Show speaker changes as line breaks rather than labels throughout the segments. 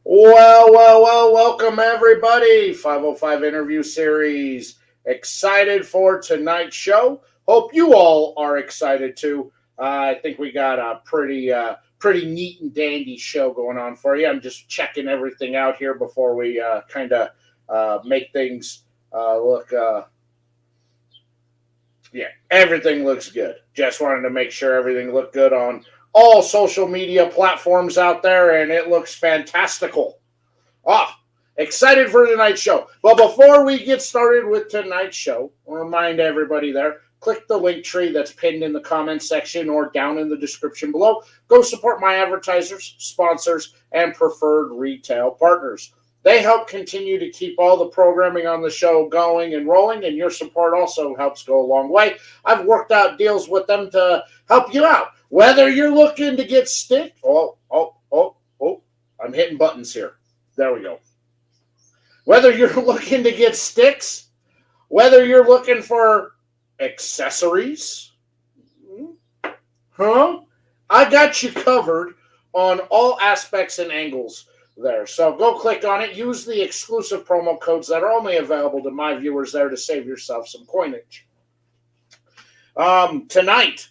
Welcome everybody. 505 interview series. Excited for tonight's show. Hope you all are excited too. I think we got a pretty neat and dandy show going on for you. I'm just checking everything out here before we kind of make things look. Yeah, everything looks good. Just wanted to make sure everything looked good on all social media platforms out there, and it looks fantastical. Ah, excited for tonight's show. But before we get started with tonight's show, I'll remind everybody there, click the link tree that's pinned in the comments section or down in the description below. Go support my advertisers, sponsors, and preferred retail partners. They help continue to keep all the programming on the show going and rolling, and your support also helps go a long way. I've worked out deals with them to help you out. Whether you're looking to get stick, I'm hitting buttons here. There we go. Whether you're looking to get sticks, whether you're looking for accessories, I got you covered on all aspects and angles there. So go click on it. Use the exclusive promo codes that are only available to my viewers there to save yourself some coinage. Tonight,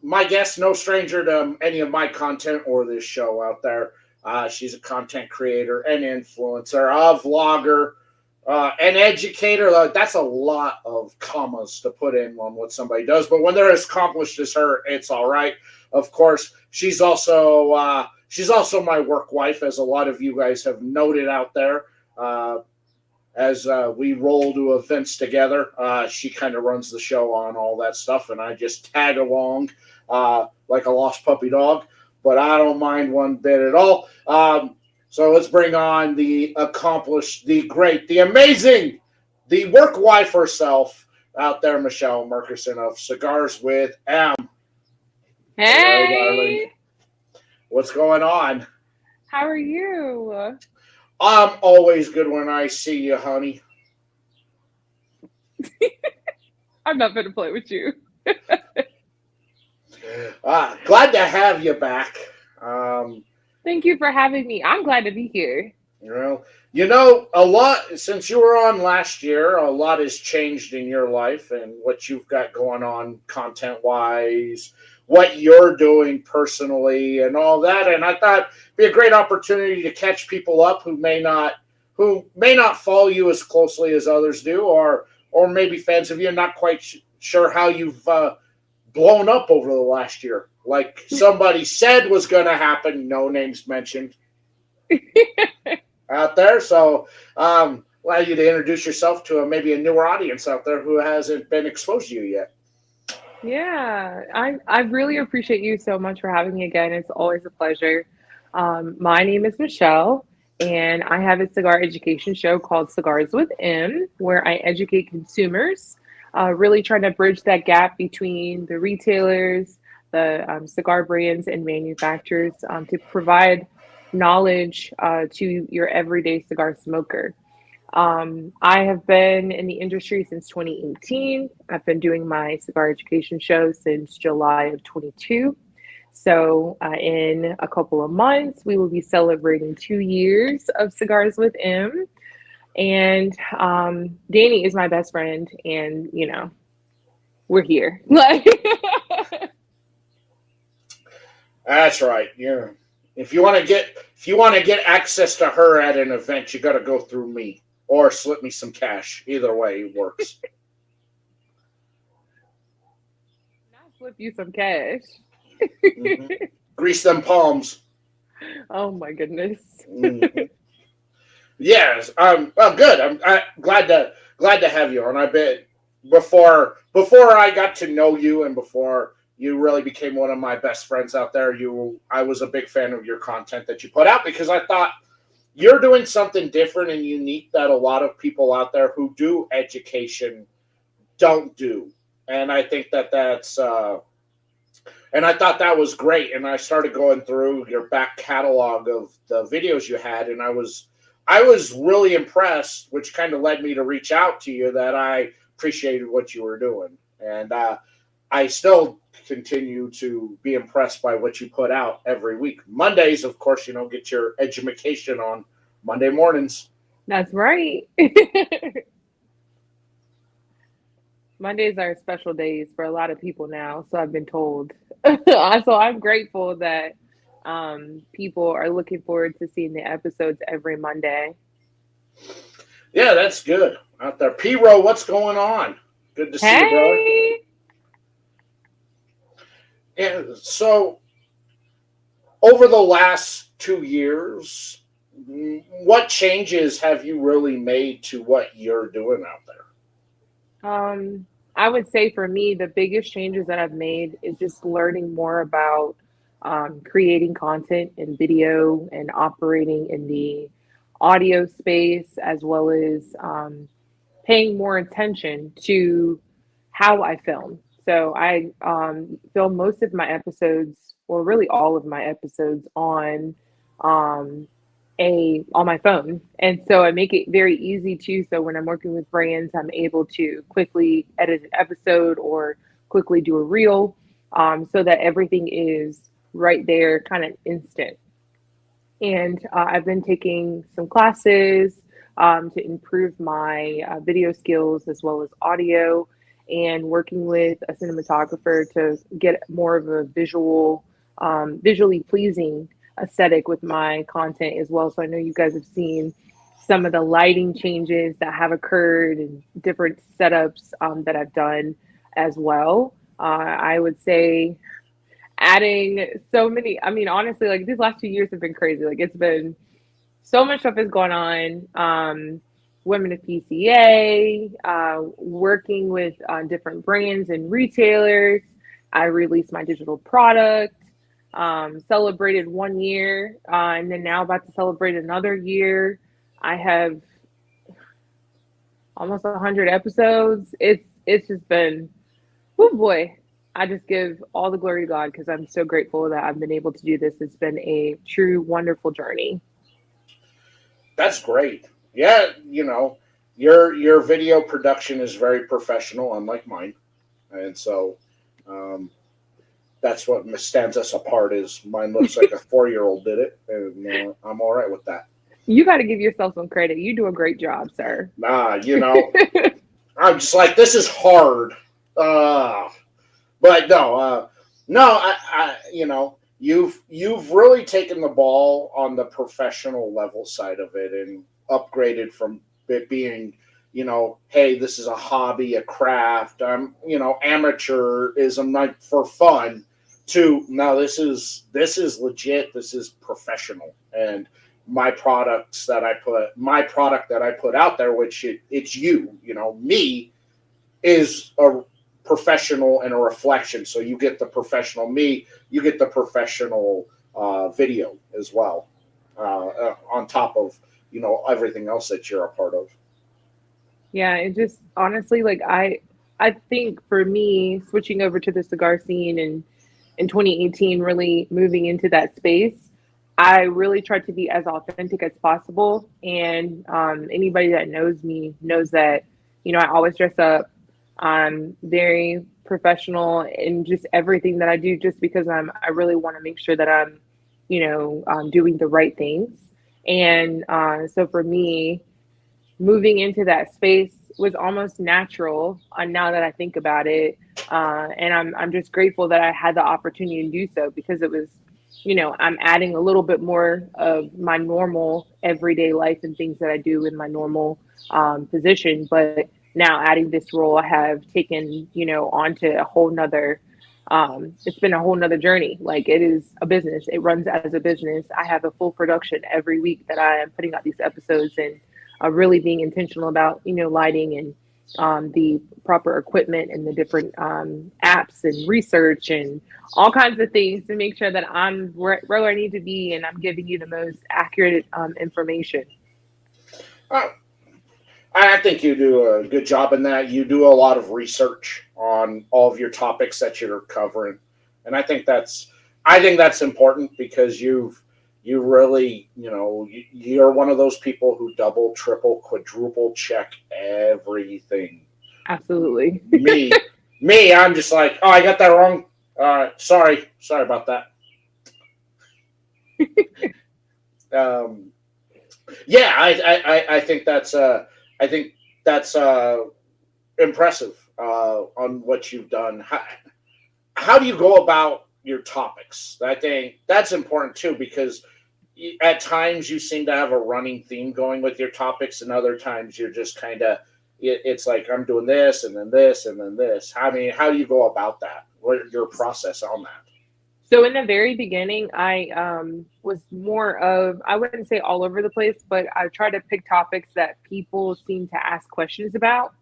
my guest, no stranger to any of my content or this show out there. She's a content creator, an influencer, a vlogger, an educator. That's a lot of commas to put in on what somebody does. But when they're as accomplished as her, it's all right. Of course, she's also my work wife, as a lot of you guys have noted out there. As we roll to events together, she kind of runs the show on all that stuff, and I just tag along like a lost puppy dog. But I don't mind one bit at all. So let's bring on the accomplished, the great, the amazing, the work wife herself out there, Mechelle Merkerson of Cigars with M.
Hey,
hello, darling. What's going on?
How are you?
I'm always good when I see you, honey.
I'm not going to play with you.
Glad to have you back.
Thank you for having me. I'm glad to be here.
A lot since you were on last year. A lot has changed in your life and what you've got going on, content-wise, what you're doing personally, and all that. And I thought it'd be a great opportunity to catch people up who may not follow you as closely as others do, or maybe fans of you not quite sure how you've blown up over the last year. Like somebody said was going to happen, no names mentioned out there. So allow you to introduce yourself to maybe a newer audience out there who hasn't been exposed to you yet.
Yeah, I really appreciate you so much for having me again. It's always a pleasure. My name is Mechelle, and I have a cigar education show called Cigars with M, where I educate consumers, really trying to bridge that gap between the retailers, the cigar brands, and manufacturers to provide knowledge to your everyday cigar smoker. I have been in the industry since 2018. I've been doing my cigar education show since July of 22. So, in a couple of months, we will be celebrating 2 years of Cigars with M. And Danny is my best friend, and we're here. Like,
That's right. Yeah. If you want to get access to her at an event, you got to go through me or slip me some cash. Either way works.
I'll flip you some cash.
Mm-hmm. Grease them palms.
Oh my goodness.
Mm-hmm. Yes. Well, good. I'm glad to have you on. I bet before I got to know you and before you really became one of my best friends out there, I was a big fan of your content that you put out because I thought you're doing something different and unique that a lot of people out there who do education don't do. And I think that's and I thought that was great. And I started going through your back catalog of the videos you had, and I was really impressed, which kind of led me to reach out to you that I appreciated what you were doing. And I still continue to be impressed by what you put out every week. Mondays, of course, get your education on Monday mornings.
That's right. Mondays are special days for a lot of people now, so I've been told. So I'm grateful that people are looking forward to seeing the episodes every Monday.
Yeah, that's good out there. P-Ro, what's going on? Good to see you, brother.
Hey!
And so, over the last 2 years, what changes have you really made to what you're doing out there?
I would say for me, the biggest changes that I've made is just learning more about creating content and video and operating in the audio space, as well as paying more attention to how I film. So I film most of my episodes, or really all of my episodes, um, on my phone, and so I make it very easy too. So when I'm working with brands, I'm able to quickly edit an episode or quickly do a reel, so that everything is right there, kind of instant. And I've been taking some classes to improve my video skills as well as audio, and working with a cinematographer to get more of a visually pleasing aesthetic with my content as well. So I know you guys have seen some of the lighting changes that have occurred and different setups that I've done as well. I would say adding so many, I mean, honestly, like these last 2 years have been crazy. Like it's been so much stuff is going on. Women of PCA, working with different brands and retailers. I released my digital product, celebrated 1 year, and then now about to celebrate another year. I have almost 100 episodes. It's just been, oh boy. I just give all the glory to God because I'm so grateful that I've been able to do this. It's been a true, wonderful journey.
That's great. Yeah, your video production is very professional, unlike mine, and so um, that's what stands us apart. Is mine looks like a 4-year-old did it, and I'm all right with that.
You got to give yourself some credit. You do a great job, sir.
Nah, I'm just like this is hard. Uh, But no, no, you've really taken the ball on the professional level side of it and upgraded from it being, hey, this is a hobby, a craft, amateurism, like for fun, to now this is legit, this is professional, and my product that I put out there, which it's me is a professional and a reflection. So you get the professional me, you get the professional video as well, on top of everything else that you're a part of.
Yeah, it just honestly, like I think for me, switching over to the cigar scene and in 2018, really moving into that space, I really tried to be as authentic as possible. And anybody that knows me knows that, I always dress up. I'm very professional in just everything that I do, just because I really want to make sure that I'm, doing the right things. And so for me, moving into that space was almost natural, now that I think about it. And I'm just grateful that I had the opportunity to do so, because it was, I'm adding a little bit more of my normal everyday life and things that I do in my normal position. But now adding this role, I have taken, onto a whole nother, it's been a whole nother journey. Like it is a business. It runs as a business. I have a full production every week that I am putting out these episodes, and really being intentional about, lighting and the proper equipment and the different apps and research and all kinds of things to make sure that I'm where I need to be and I'm giving you the most accurate information.
Uh, I think you do a good job in that. You do a lot of research on all of your topics that you're covering, and I think that's important because you really, you're one of those people who double, triple, quadruple check everything.
Absolutely.
Me, Me, I'm just like, oh, I got that wrong. Sorry about that. Um, yeah, I think I think that's impressive on what you've done. How do you go about your topics? I think that's important too because at times you seem to have a running theme going with your topics, and other times you're just kind of it's like I'm doing this and then this and then this. I mean, how do you go about that? What your process on that?
So in the very beginning, I was more of, I wouldn't say all over the place, but I tried to pick topics that people seem to ask questions about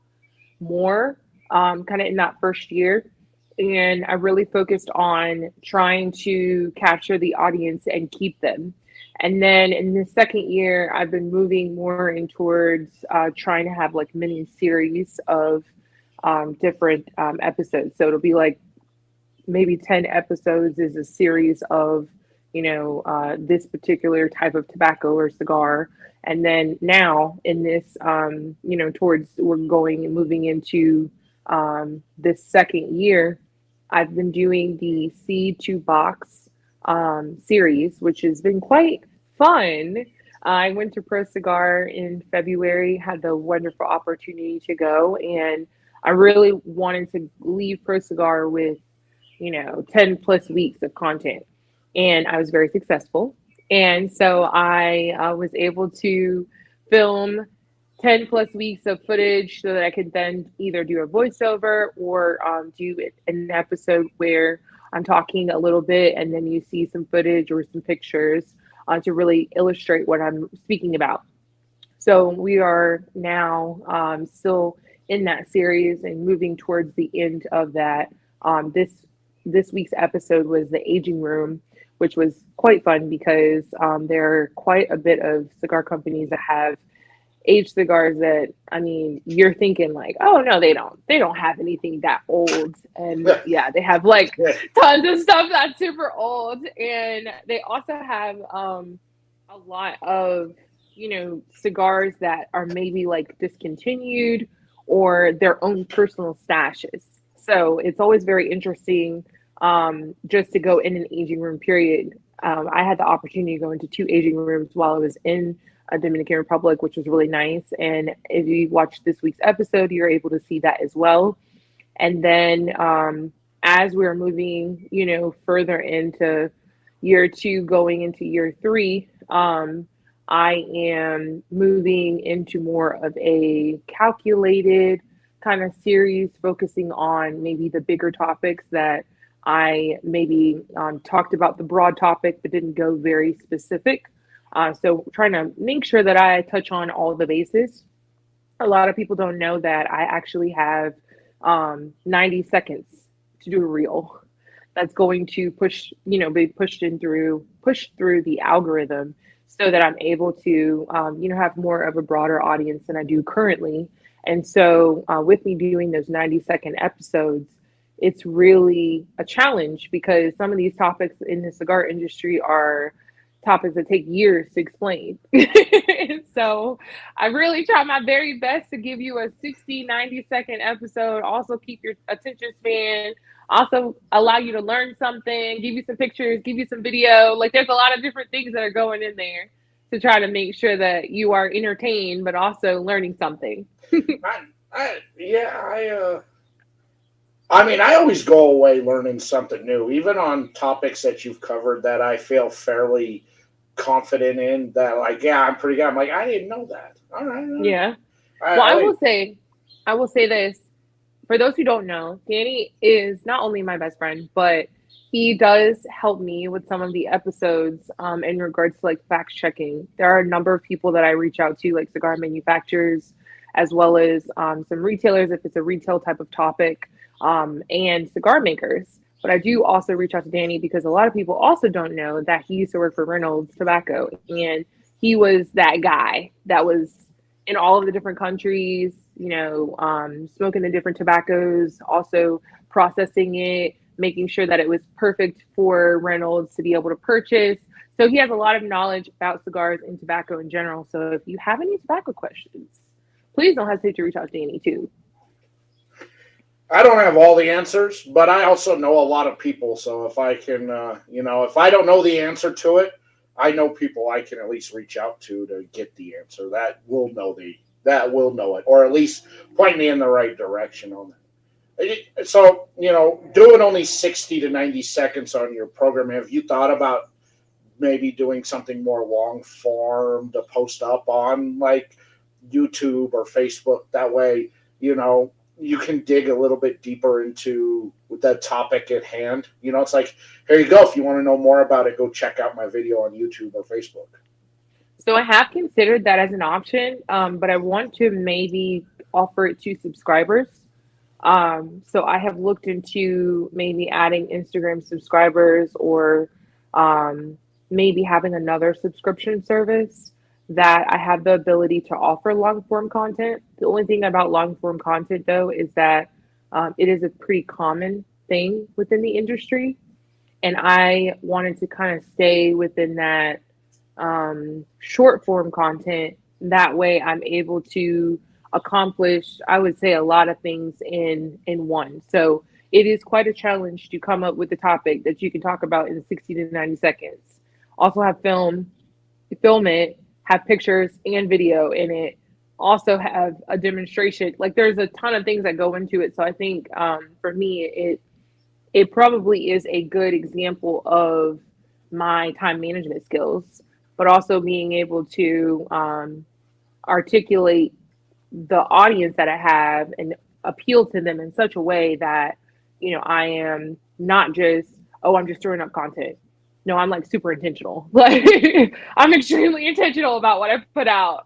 more, kind of in that first year. And I really focused on trying to capture the audience and keep them. And then in the second year, I've been moving more in towards trying to have like mini series of different episodes. So it'll be like maybe 10 episodes is a series of, this particular type of tobacco or cigar. And then now in this, towards we're going and moving into this second year, I've been doing the Seed to Box series, which has been quite fun. I went to Pro Cigar in February, had the wonderful opportunity to go, and I really wanted to leave Pro Cigar with 10 plus weeks of content. And I was very successful. And so I was able to film 10 plus weeks of footage so that I could then either do a voiceover or do an episode where I'm talking a little bit and then you see some footage or some pictures to really illustrate what I'm speaking about. So we are now still in that series and moving towards the end of that. This week's episode was the aging room, which was quite fun because there are quite a bit of cigar companies that have aged cigars that, I mean, you're thinking like, oh no, they don't have anything that old. And yeah, they have like tons of stuff that's super old. And they also have a lot of, cigars that are maybe like discontinued or their own personal stashes. So it's always very interesting just to go in an aging room period. I had the opportunity to go into two aging rooms while I was in a Dominican Republic, which was really nice. And if you watch this week's episode, you're able to see that as well. And then as we're moving, further into year two, going into year three, I am moving into more of a calculated kind of series, focusing on maybe the bigger topics that I maybe talked about the broad topic, but didn't go very specific. So trying to make sure that I touch on all the bases. A lot of people don't know that I actually have 90 seconds to do a reel that's going to be pushed through the algorithm so that I'm able to, have more of a broader audience than I do currently. And so with me doing those 90-second episodes, it's really a challenge because some of these topics in the cigar industry are topics that take years to explain. So I really try my very best to give you a 60, 90-second episode, also keep your attention span, also allow you to learn something, give you some pictures, give you some video. Like there's a lot of different things that are going in there to try to make sure that you are entertained, but also learning something.
I mean, I always go away learning something new, even on topics that you've covered that I feel fairly confident in. That, like, yeah, I'm pretty good. I'm like, I didn't know that. All right.
Yeah. Well, I will say this. For those who don't know, Danny is not only my best friend, but he does help me with some of the episodes in regards to like fact checking. There are a number of people that I reach out to, like cigar manufacturers, as well as some retailers if it's a retail type of topic, and cigar makers. But I do also reach out to Danny because a lot of people also don't know that he used to work for Reynolds Tobacco, and he was that guy that was in all of the different countries, smoking the different tobaccos, also processing it, making sure that it was perfect for Reynolds to be able to purchase. So he has a lot of knowledge about cigars and tobacco in general. So if you have any tobacco questions, please don't hesitate to reach out to Danny too.
I don't have all the answers, but I also know a lot of people. So if I can, if I don't know the answer to it, I know people I can at least reach out to get the answer. That will know it, or at least point me in the right direction on that. So doing only 60 to 90 seconds on your program. Have you thought about maybe doing something more long form to post up on like YouTube or Facebook? That way, you can dig a little bit deeper into the topic at hand. It's like, here you go. If you want to know more about it, go check out my video on YouTube or Facebook.
So I have considered that as an option, but I want to maybe offer it to subscribers. So I have looked into maybe adding Instagram subscribers or maybe having another subscription service that I have the ability to offer long form content. The only thing about long form content, though, is that it is a pretty common thing within the industry. And I wanted to kind of stay within that short form content. That way I'm able to accomplish, I would say, a lot of things in one. So it is quite a challenge to come up with a topic that you can talk about in 60 to 90 seconds. Also have film it, have pictures and video in it, also have a demonstration. Like there's a ton of things that go into it. So I think for me it probably is a good example of my time management skills, but also being able to articulate the audience that I have and appeal to them in such a way that, I am not just, oh, I'm just throwing up content. No, I'm like super intentional. Like I'm extremely intentional about what I put out.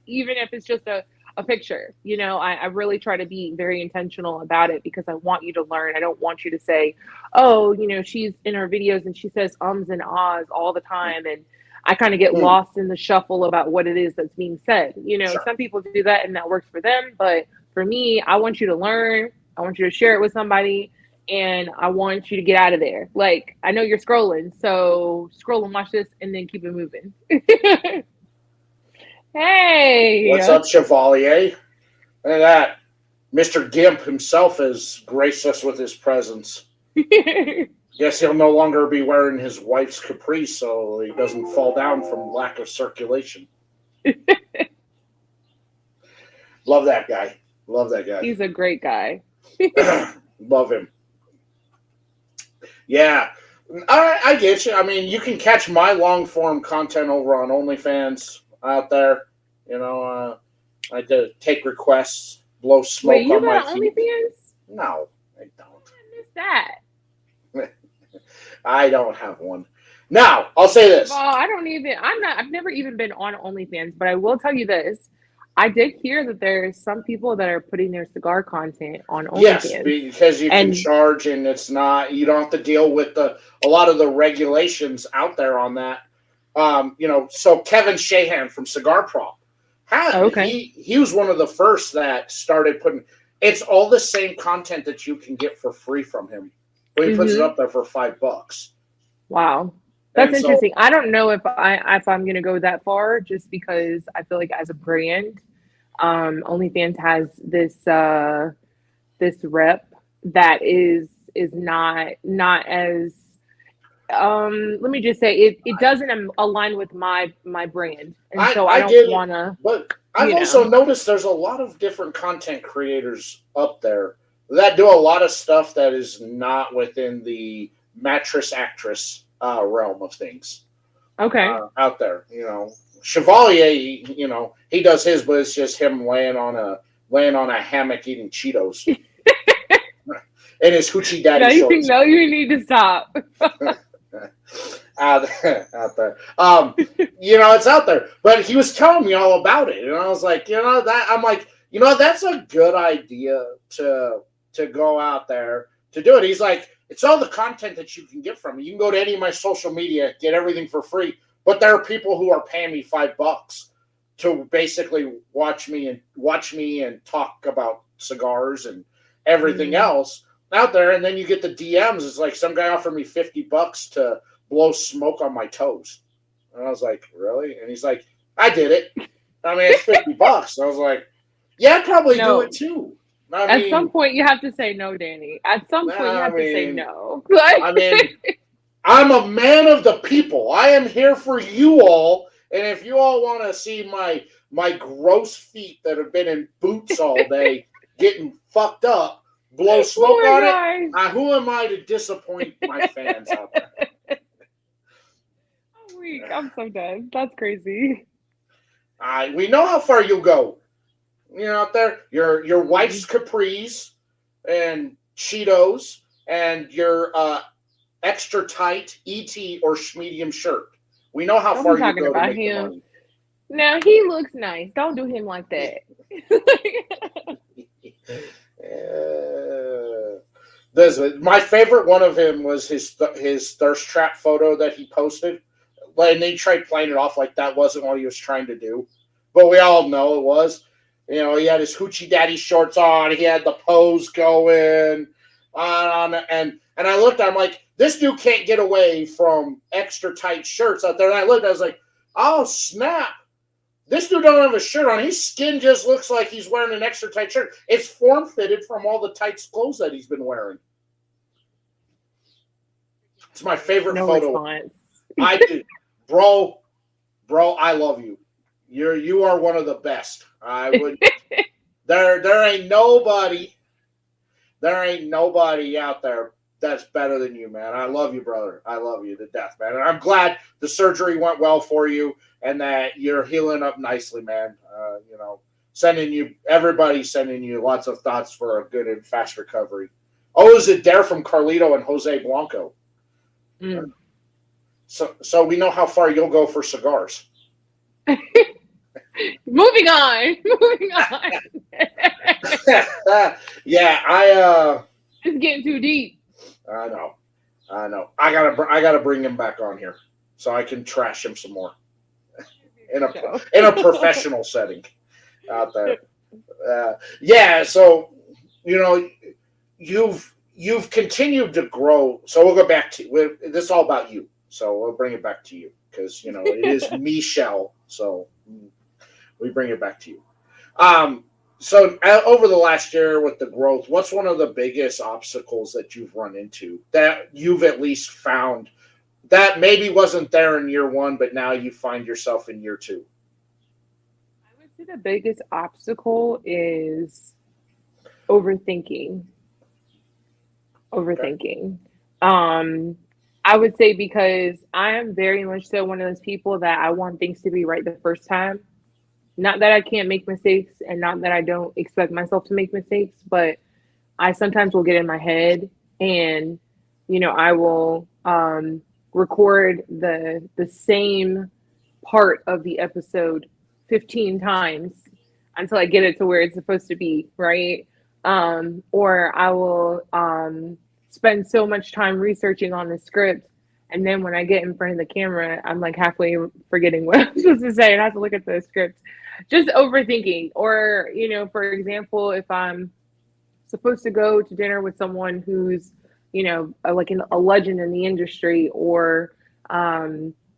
Even if it's just a picture, I really try to be very intentional about it because I want you to learn. I don't want you to say, oh, she's in her videos and she says ums and ahs all the time. And I kind of get lost in the shuffle about what it is that's being said.
Sure.
Some people do that and that works for them. But for me, I want you to learn. I want you to share it with somebody. And I want you to get out of there. Like, I know you're scrolling, so scroll and watch this and then keep it moving. Hey.
What's up, Chevalier? Look at that. Mr. Gimp himself has graced us with his presence. Guess he'll no longer be wearing his wife's capris so he doesn't fall down from lack of circulation. Love that guy.
He's a great guy.
Love him. Yeah, I get you. I mean, you can catch my long form content over on OnlyFans out there. I take requests, blow smoke
Wait, you
on my
got
feet.
OnlyFans?
No, I don't.
I missed that.
I don't have one. Now, I'll say this.
Oh, I've never even been on OnlyFans, but I will tell you this. I did hear that there's some people that are putting their cigar content on OnlyFans.
Yes, because you can charge, and it's not, you don't have to deal with a lot of the regulations out there on that. So Kevin Shahan from Cigar Prop, he was one of the first that started putting. It's all the same content that you can get for free from him. But he puts it up there for $5.
Wow. That's interesting. I don't know if I'm going to go that far, just because I feel like as a brand, OnlyFans has this rep that is not as let me just say it doesn't align with my brand, and so I don't want to.
But I've also noticed there's a lot of different content creators up there that do a lot of stuff that is not within the mattress actress realm of things.
Okay.
Out there, Chevalier, he does his, but it's just him laying on a hammock eating Cheetos. And his hoochie daddy shorts.
You need to stop.
out there. It's out there. But he was telling me all about it, and I was like, that's a good idea to go out there to do it. He's like, it's all the content that you can get from me. You can go to any of my social media, get everything for free. But there are people who are paying me $5 to basically watch me and talk about cigars and everything else out there. And then you get the DMs. It's like some guy offered me $50 to blow smoke on my toes. And I was like, really? And he's like, I did it. I mean, it's $50. I was like, yeah, I'd probably do it too. I
At some
mean,
point, you have to say no, Danny. At some point, you
I
have to say
mean,
no.
I mean, I'm a man of the people. I am here for you all, and if you all want to see my gross feet that have been in boots all day, getting fucked up, blow smoke
Oh
on it,
my gosh.
who am I to disappoint my fans out there?
I'm weak. I'm so dead. That's crazy.
We know how far you'll go. You know, out there, your wife's
Mhm.
capris and Cheetos and your extra tight ET or medium shirt. We know how
Don't be
far you
talking
go to
about
make the
him.
money.
Now, he looks nice. Don't do him like that.
My favorite one of him was his thirst trap photo that he posted. And they tried playing it off like that wasn't what he was trying to do, but we all know it was. You know, he had his hoochie daddy shorts on. He had the pose going and I looked. I'm like, this dude can't get away from extra tight shirts out there. And I looked. I was like, oh snap! This dude don't have a shirt on. His skin just looks like he's wearing an extra tight shirt. It's form fitted from all the tight clothes that he's been wearing. It's my favorite
No
photo.
response.
I do, bro. I love you. You are one of the best. I would. There ain't nobody. There ain't nobody out there that's better than you, man. I love you, brother. I love you to death, man. And I'm glad the surgery went well for you and that you're healing up nicely, man. You know, everybody sending you lots of thoughts for a good and fast recovery. Oh, is it Dare from Carlito and Jose Blanco?
Mm.
So we know how far you'll go for cigars.
Moving on. Moving on.
Yeah,
It's getting too deep.
I know. I gotta bring him back on here so I can trash him some more
Show.
in a professional setting out there. Yeah, so you know you've continued to grow. So we'll go back to this is all about you. So we'll bring it back to you because you know it is Mechelle. So we bring it back to you. So over the last year with the growth, what's one of the biggest obstacles that you've run into that you've at least found that maybe wasn't there in year one, but now you find yourself in year two?
I would say the biggest obstacle is overthinking.
Okay.
Overthinking. Um, I would say because I am very much so one of those people that I want things to be right the first time. Not that I can't make mistakes and not that I don't expect myself to make mistakes, but I sometimes will get in my head and I will record the same part of the episode 15 times until I get it to where it's supposed to be, right? Or I will spend so much time researching on the script. And then when I get in front of the camera, I'm like halfway forgetting what I'm supposed to say and I have to look at the script. Just overthinking. Or, for example, if I'm supposed to go to dinner with someone who's, like a legend in the industry or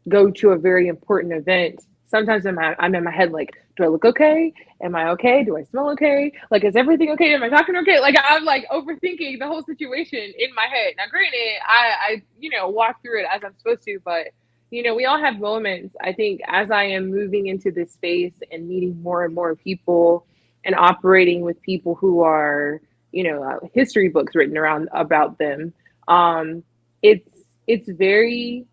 go to a very important event. Sometimes I'm in my head like, do I look okay? Am I okay? Do I smell okay? Like, is everything okay? Am I talking okay? Like, I'm like overthinking the whole situation in my head. Now, granted, I walk through it as I'm supposed to, but we all have moments. I think as I am moving into this space and meeting more and more people and operating with people who are history books written around about them. Um, it's very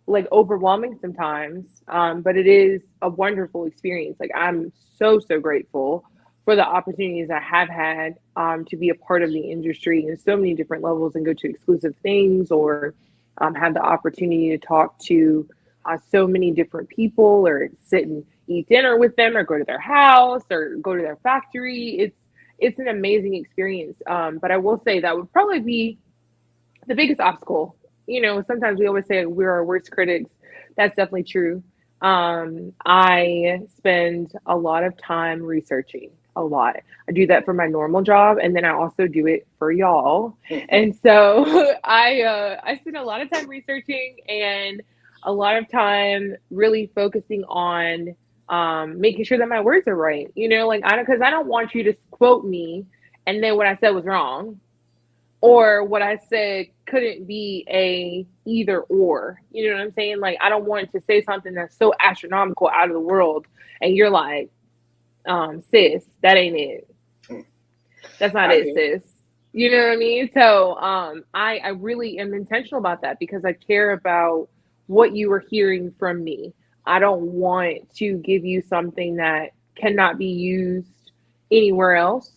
like overwhelming sometimes, but it is a wonderful experience. Like I'm so grateful for the opportunities I have had to be a part of the industry in so many different levels and go to exclusive things or have the opportunity to talk to so many different people or sit and eat dinner with them or go to their house or go to their factory. It's an amazing experience. But I will say that would probably be the biggest obstacle. Sometimes we always say we're our worst critics. That's definitely true. I spend a lot of time researching, a lot. I do that for my normal job, and then I also do it for y'all. And so I spend a lot of time researching and a lot of time really focusing on making sure that my words are right. Like because I don't want you to quote me and then what I said was wrong, or what I said couldn't be a either or. You know what I'm saying? Like, I don't want to say something that's so astronomical out of the world, and you're like, sis, that ain't it. That's not
I
it,
mean,
sis. You know what I mean? So I really am intentional about that because I care about what you are hearing from me. I don't want to give you something that cannot be used anywhere else,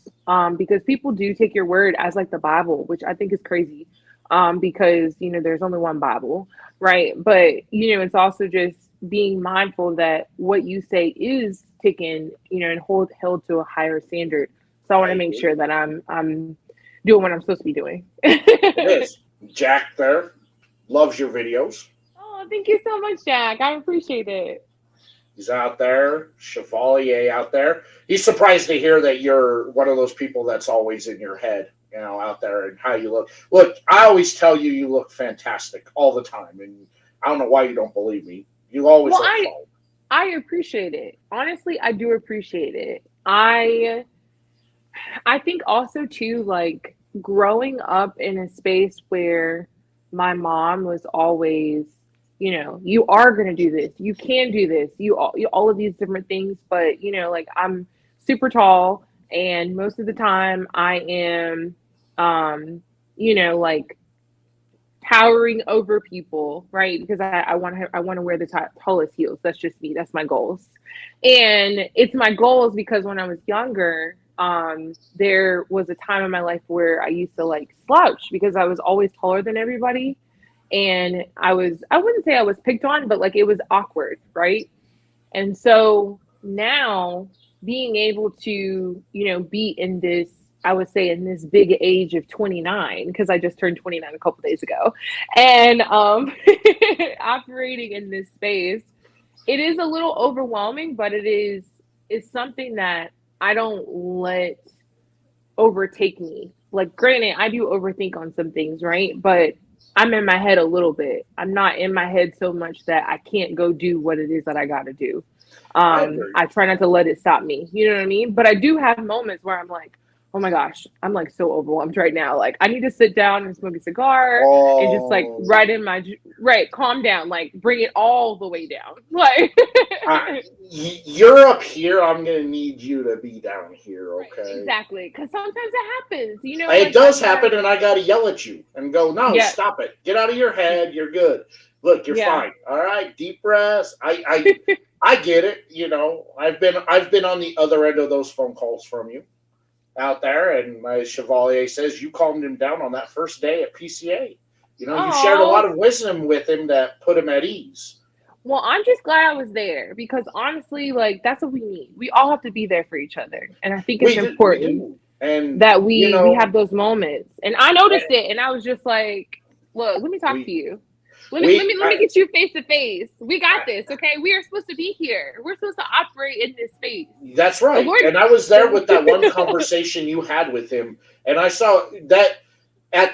because people do take your word as like the Bible, which I think is crazy, because there's only one Bible, right? But it's also just being mindful that what you say is taken, and held to a higher standard. So I want
I
to make
agree.
sure that I'm doing what I'm supposed to be doing.
It is. Jack there loves your videos.
Oh, thank you so much, Jack. I appreciate it.
He's out there, Chevalier out there. He's surprised to hear that you're one of those people that's always in your head, out there and how you look. Look, I always tell you you look fantastic all the time, and I don't know why you don't believe me. You always
Well,
look
I
fine.
I appreciate it. Honestly, I do appreciate it. I think also too, like growing up in a space where my mom was always, you are going to do this, you can do this, all of these different things. But like I'm super tall, and most of the time I am, like towering over people, right? Because I want to wear the tallest heels. That's just me. That's my goals, and it's my goals because when I was younger, there was a time in my life where I used to like slouch because I was always taller than everybody, and I wouldn't say I was picked on, but like it was awkward, right? And so now being able to, be in this, I would say in this big age of 29, because I just turned 29 a couple days ago, and operating in this space, it is a little overwhelming, but it's something that I don't let overtake me. Like, granted, I do overthink on some things, right? But I'm in my head a little bit. I'm not in my head so much that I can't go do what it is that I got to do.
I agree.
I try not to let it stop me. You know what I mean? But I do have moments where I'm like, oh my gosh, I'm like so overwhelmed right now. Like, I need to sit down and smoke a cigar and just like
Oh,
right, calm down, like bring it all the way down. Like,
you're up here. I'm gonna need you to be down here,
right,
okay?
exactly. Because sometimes it happens.
It
Like
does
I've had,
happen, and I gotta yell at you and go, "No,
yeah,
stop it! Get out of your head. You're good. Look, you're
yeah.
fine. All right, deep breaths. I get it. I've been on the other end of those phone calls from you out there, and my Chevalier says you calmed him down on that first day at PCA. You shared a lot
Oh,
of wisdom with him that put him at ease.
well, I'm just glad I was there because honestly, like that's what we need. We all have to be there for each other, and I think it's
We
important
do, and
that
you
we
know,
have those moments. And I noticed it, and I was just like, "Look, let me talk to
we
you. Let me let
we
me let me get you face to face. We got this, okay? We are supposed to be here. We're supposed to operate in this space.
That's
The
right.
Lord,
And I was there with that one
the
conversation you had with him, and I saw that at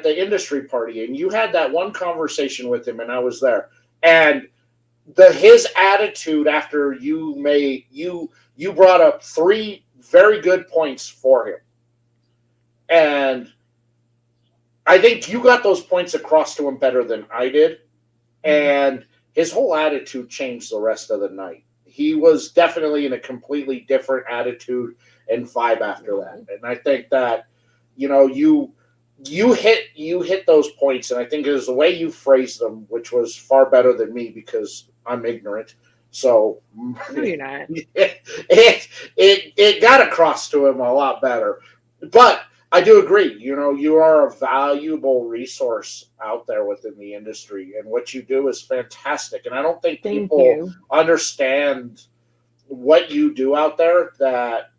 the industry party, and you had that one conversation with him, and I was there, and his attitude after you brought up three very good points for him, and I think you got those points across to him better than I did, and his whole attitude changed the rest of the night. He was definitely in a completely different attitude and vibe after that. And I think that you know you hit those points, and I think it was the way you phrased them, which was far better than me because I'm ignorant. So
no, you're not.
it got across to him a lot better. But I do agree. You are a valuable resource out there within the industry, and what you do is fantastic. And I don't think
Thank
people
you.
understand what you do out there. That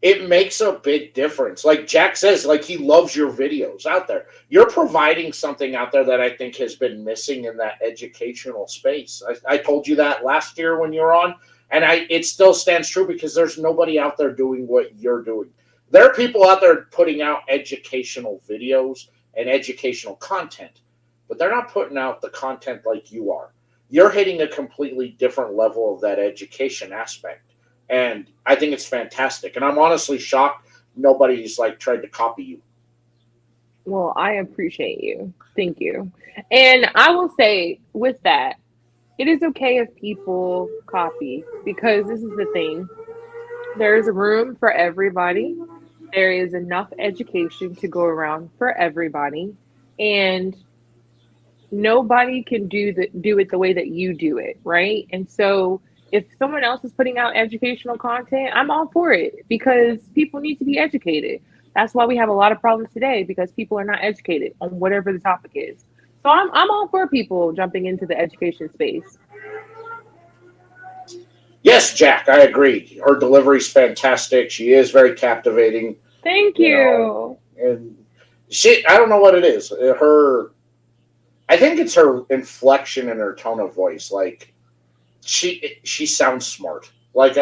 it makes a big difference. Like Jack says, like he loves your videos out there. You're providing something out there that I think has been missing in that educational space. I told you that last year when you were on, and it still stands true because there's nobody out there doing what you're doing. There are people out there putting out educational videos and educational content, but they're not putting out the content like you are. You're hitting a completely different level of that education aspect. And I think it's fantastic. And I'm honestly shocked nobody's like tried to copy you.
Well, I appreciate you. Thank you. And I will say with that, it is okay if people copy because this is the thing. There is room for everybody. There is enough education to go around for everybody. And nobody can do it the way that you do it, right? And so if someone else is putting out educational content, I'm all for it because people need to be educated. That's why we have a lot of problems today because people are not educated on whatever the topic is. So I'm all for people jumping into the education space.
Yes, Jack, I agree. Her delivery's fantastic. She is very captivating,
Thank
you know,
you.
and I don't know what it is. I think it's her inflection and her tone of voice. Like she sounds smart. Like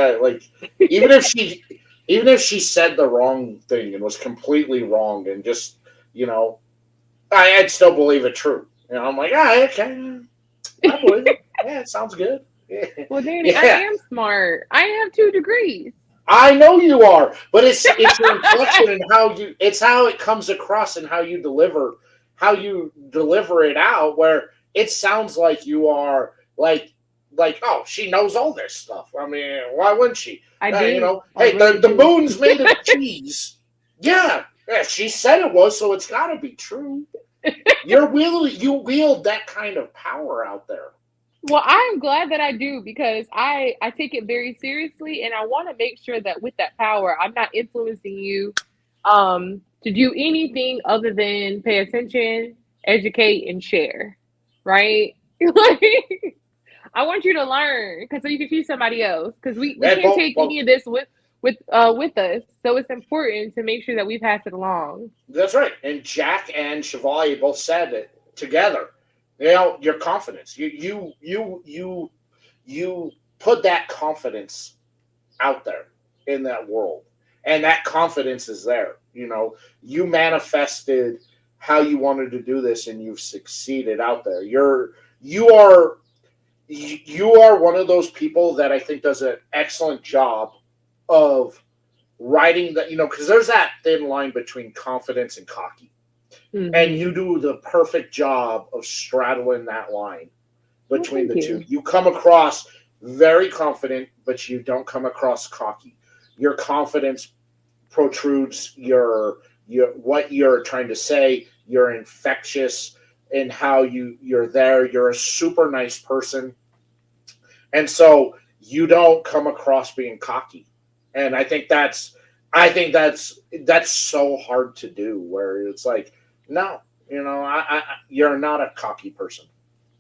even if she even if she said the wrong thing and was completely wrong and just you know, I'd still believe it true. I'm like, ah, okay, I believe it. Yeah, it sounds good. Yeah.
Well, Danny, I
Yeah.
am smart. I have 2 degrees.
I know you are, but it's your inflection and it's how it comes across and how you deliver it out where it sounds like you are like oh, she knows all this stuff. I mean, why wouldn't she?
I do. I
Hey,
really
the
do.
moon's made of cheese. Yeah, yeah, she said it was, so it's got to be true. You wield that kind of power out there.
Well, I'm glad that I do because I take it very seriously and I want to make sure that with that power, I'm not influencing you to do anything other than pay attention, educate and share, right? Like I want you to learn cuz so you can teach somebody else cuz we
And
can't
both,
take
both
any of this with us. So it's important to make sure that we pass it along.
That's right. And Jack and Chevalier both said it together. Your confidence. You put that confidence out there in that world. And that confidence is there. You manifested how you wanted to do this and you've succeeded out there. You are you are one of those people that I think does an excellent job of writing that, because there's that thin line between confidence and cocky. And
Mhm.
you do the perfect job of straddling that line
Well,
between
thank
the two.
you.
You come across very confident, but you don't come across cocky. Your confidence protrudes your what you're trying to say. You're infectious in how you're there. You're a super nice person, and so you don't come across being cocky. And I think that's so hard to do. Where it's like, no, you're not a cocky person.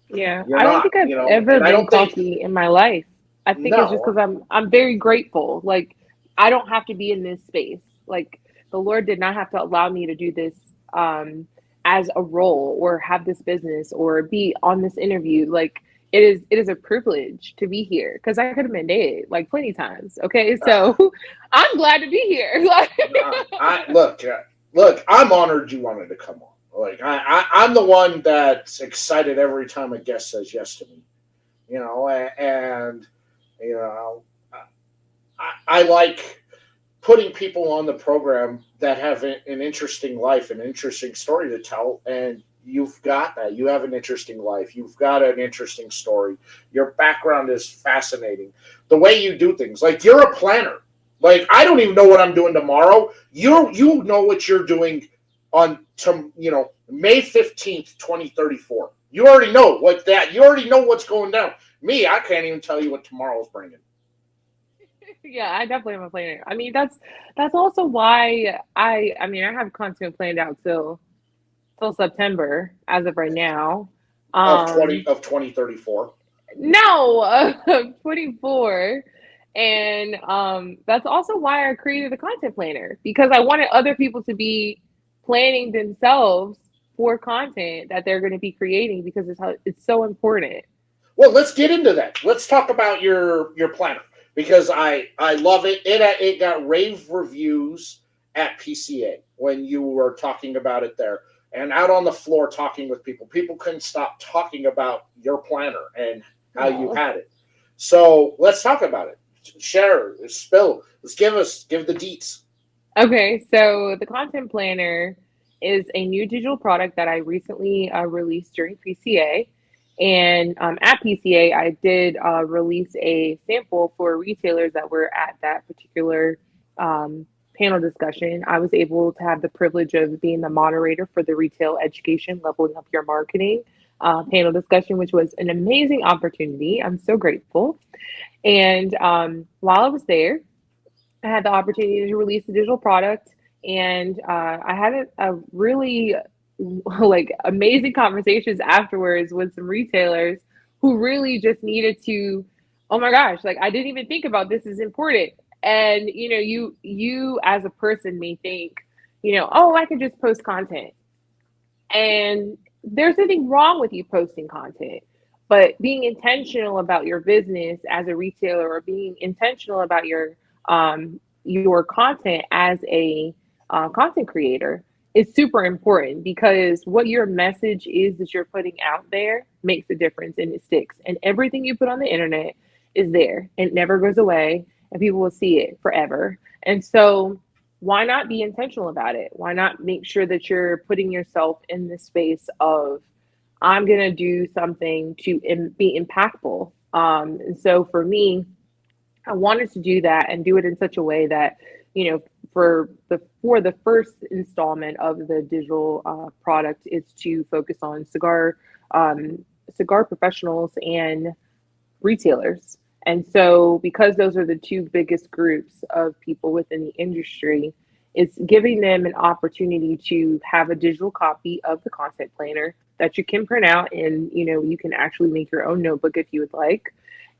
Yeah,
You're
I don't
not,
think I've ever
and I
been
don't think
cocky in my life. I think it's just
no.
because I'm very grateful. Like I don't have to be in this space. Like the Lord did not have to allow me to do this as a role or have this business or be on this interview. Like it is a privilege to be here because I could have been dead like plenty times. Okay, so I'm glad to be here. Like
I look. I'm honored you wanted to come on. Like I'm the one that's excited every time a guest says yes to me. And you know, I like putting people on the program that have an interesting life, an interesting story to tell, and you've got that. You have an interesting life. You've got an interesting story. Your background is fascinating. The way you do things, like you're a planner. Like I don't even know what I'm doing tomorrow. You know what you're doing on May 15th, 2034. You already know what that. You already know what's going down. Me, I can't even tell you what tomorrow's bringing.
yeah, I definitely am a planner. I mean, that's also why I mean I have content planned out till September as of right now.
of 20
Um,
of 2034.
no, 24. And that's also why I created a content planner because I wanted other people to be planning themselves for content that they're going to be creating because it's so important.
Well, let's get into that. Let's talk about your planner because I love it. It got rave reviews at PCA when you were talking about it there and out on the floor talking with people. People couldn't stop talking about your planner and how you
Oh,
had it. So let's talk about it. share, spill. Give the deets.
Okay, so the content planner is a new digital product that I recently released during PCA. And at PCA, I did release a sample for retailers that were at that particular panel discussion. I was able to have the privilege of being the moderator for the retail education, leveling up your marketing panel discussion, which was an amazing opportunity. I'm so grateful. And while I was there, I had the opportunity to release a digital product, and I had a really like amazing conversations afterwards with some retailers who really just needed to. Oh my gosh! Like I didn't even think about this is important, and you as a person may think, oh, I can just post content, and there's nothing wrong with you posting content, but being intentional about your business as a retailer or being intentional about your content as a content creator is super important because what your message is that you're putting out there makes a difference and it sticks. And everything you put on the internet is there. It never goes away and people will see it forever. And so why not be intentional about it? Why not make sure that you're putting yourself in the space of, I'm going to do something to be impactful. And so for me, I wanted to do that and do it in such a way that, for the first installment of the digital product is to focus on cigar professionals and retailers. And so, because those are the two biggest groups of people within the industry, it's giving them an opportunity to have a digital copy of the content planner that you can print out and you can actually make your own notebook if you would like.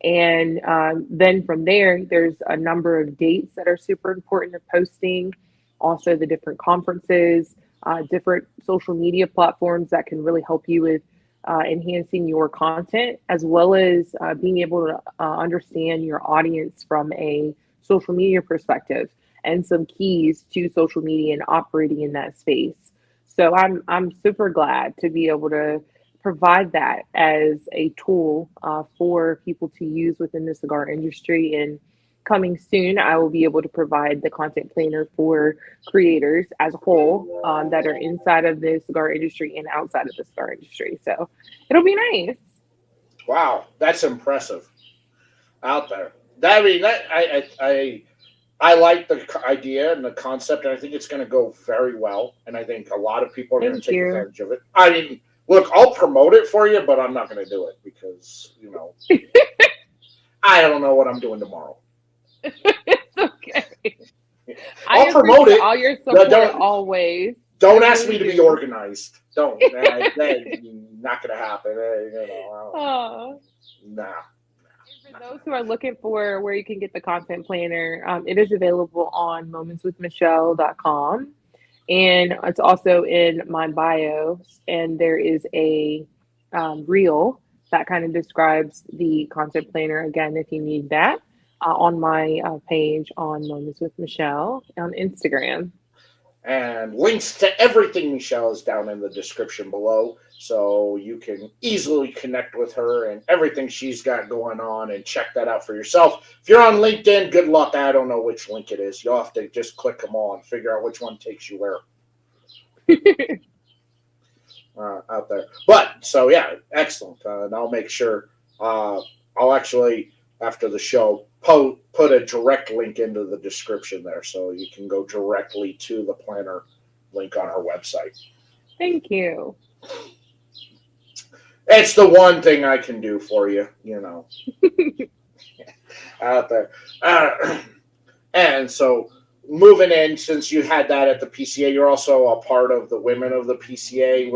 And then from there, there's a number of dates that are super important to posting, also the different conferences, different social media platforms that can really help you with enhancing your content, as well as being able to understand your audience from a social media perspective and some keys to social media and operating in that space. So I'm super glad to be able to provide that as a tool for people to use within the cigar industry. And coming soon, I will be able to provide the content planner for creators as a whole that are inside of the cigar industry and outside of the cigar industry. So it'll be nice.
Wow, that's impressive out there. I mean, I like the idea and the concept, and I think it's going to go very well. And I think a lot of people are going to
Thank
take
you.
advantage of it. I mean, look, I'll promote it for you, but I'm not going to do it because I don't know what I'm doing tomorrow.
It's okay. I
I'll promote
appreciate
it.
all your
No,
support always.
Don't
I
ask
really
me to be
do.
organized. Don't. That's not going to happen.
Oh.
Nah.
For those who are looking for where you can get the content planner, it is available on momentswithmichelle.com. And it's also in my bio. And there is a reel that kind of describes the content planner again, if you need that, on my page on Moments with Michelle on Instagram.
And links to everything Mechelle is down in the description below, so you can easily connect with her and everything she's got going on and check that out for yourself. If you're on LinkedIn, good luck. I don't know which link it is. You'll have to just click them all and figure out which one takes you where. Out there. But, so yeah, excellent. And I'll make sure, I'll actually, after the show, put a direct link into the description there so you can go directly to the planner link on our website.
Thank you.
It's the one thing I can do for you, out there. And so moving in, since you had that at the PCA, you're also a part of the women of the PCA.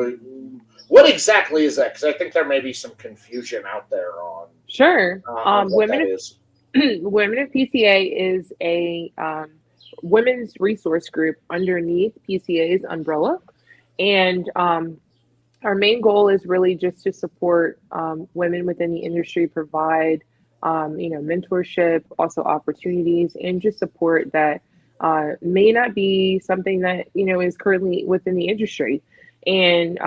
What exactly is that? Because I think there may be some confusion out there on,
Sure.
on what that is.
Women of PCA is a women's resource group underneath PCA's umbrella. And our main goal is really just to support women within the industry, provide mentorship, also opportunities, and just support that may not be something that is currently within the industry. And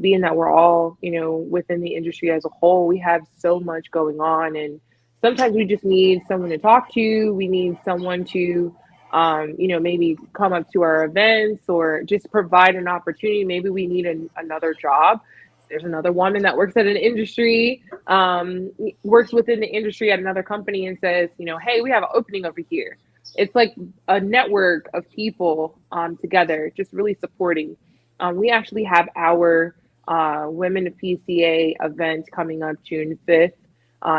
being that we're all within the industry as a whole, we have so much going on and sometimes we just need someone to talk to. We need someone to, maybe come up to our events or just provide an opportunity. Maybe we need another job. There's another woman that works at an industry, works within the industry at another company and says, hey, we have an opening over here. It's like a network of people together, just really supporting. We actually have our Women of PCA event coming up June 5th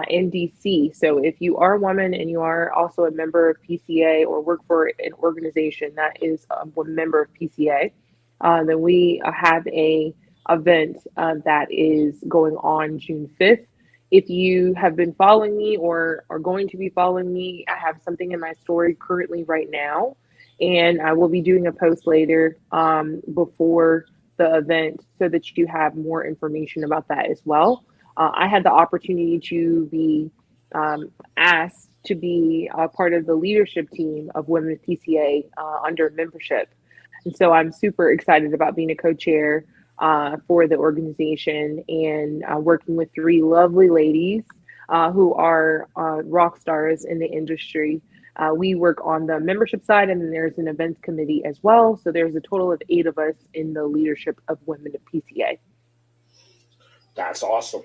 in DC. So if you are a woman and you are also a member of PCA or work for an organization that is a member of PCA, then we have a event that is going on June 5th. If you have been following me or are going to be following me, I have something in my story currently right now, and I will be doing a post later before the event so that you have more information about that as well. I had the opportunity to be asked to be a part of the leadership team of Women of PCA under membership. And so I'm super excited about being a co-chair for the organization and working with three lovely ladies who are rock stars in the industry. We work on the membership side, and then there's an events committee as well. So there's a total of 8 of us in the leadership of Women of PCA.
That's awesome.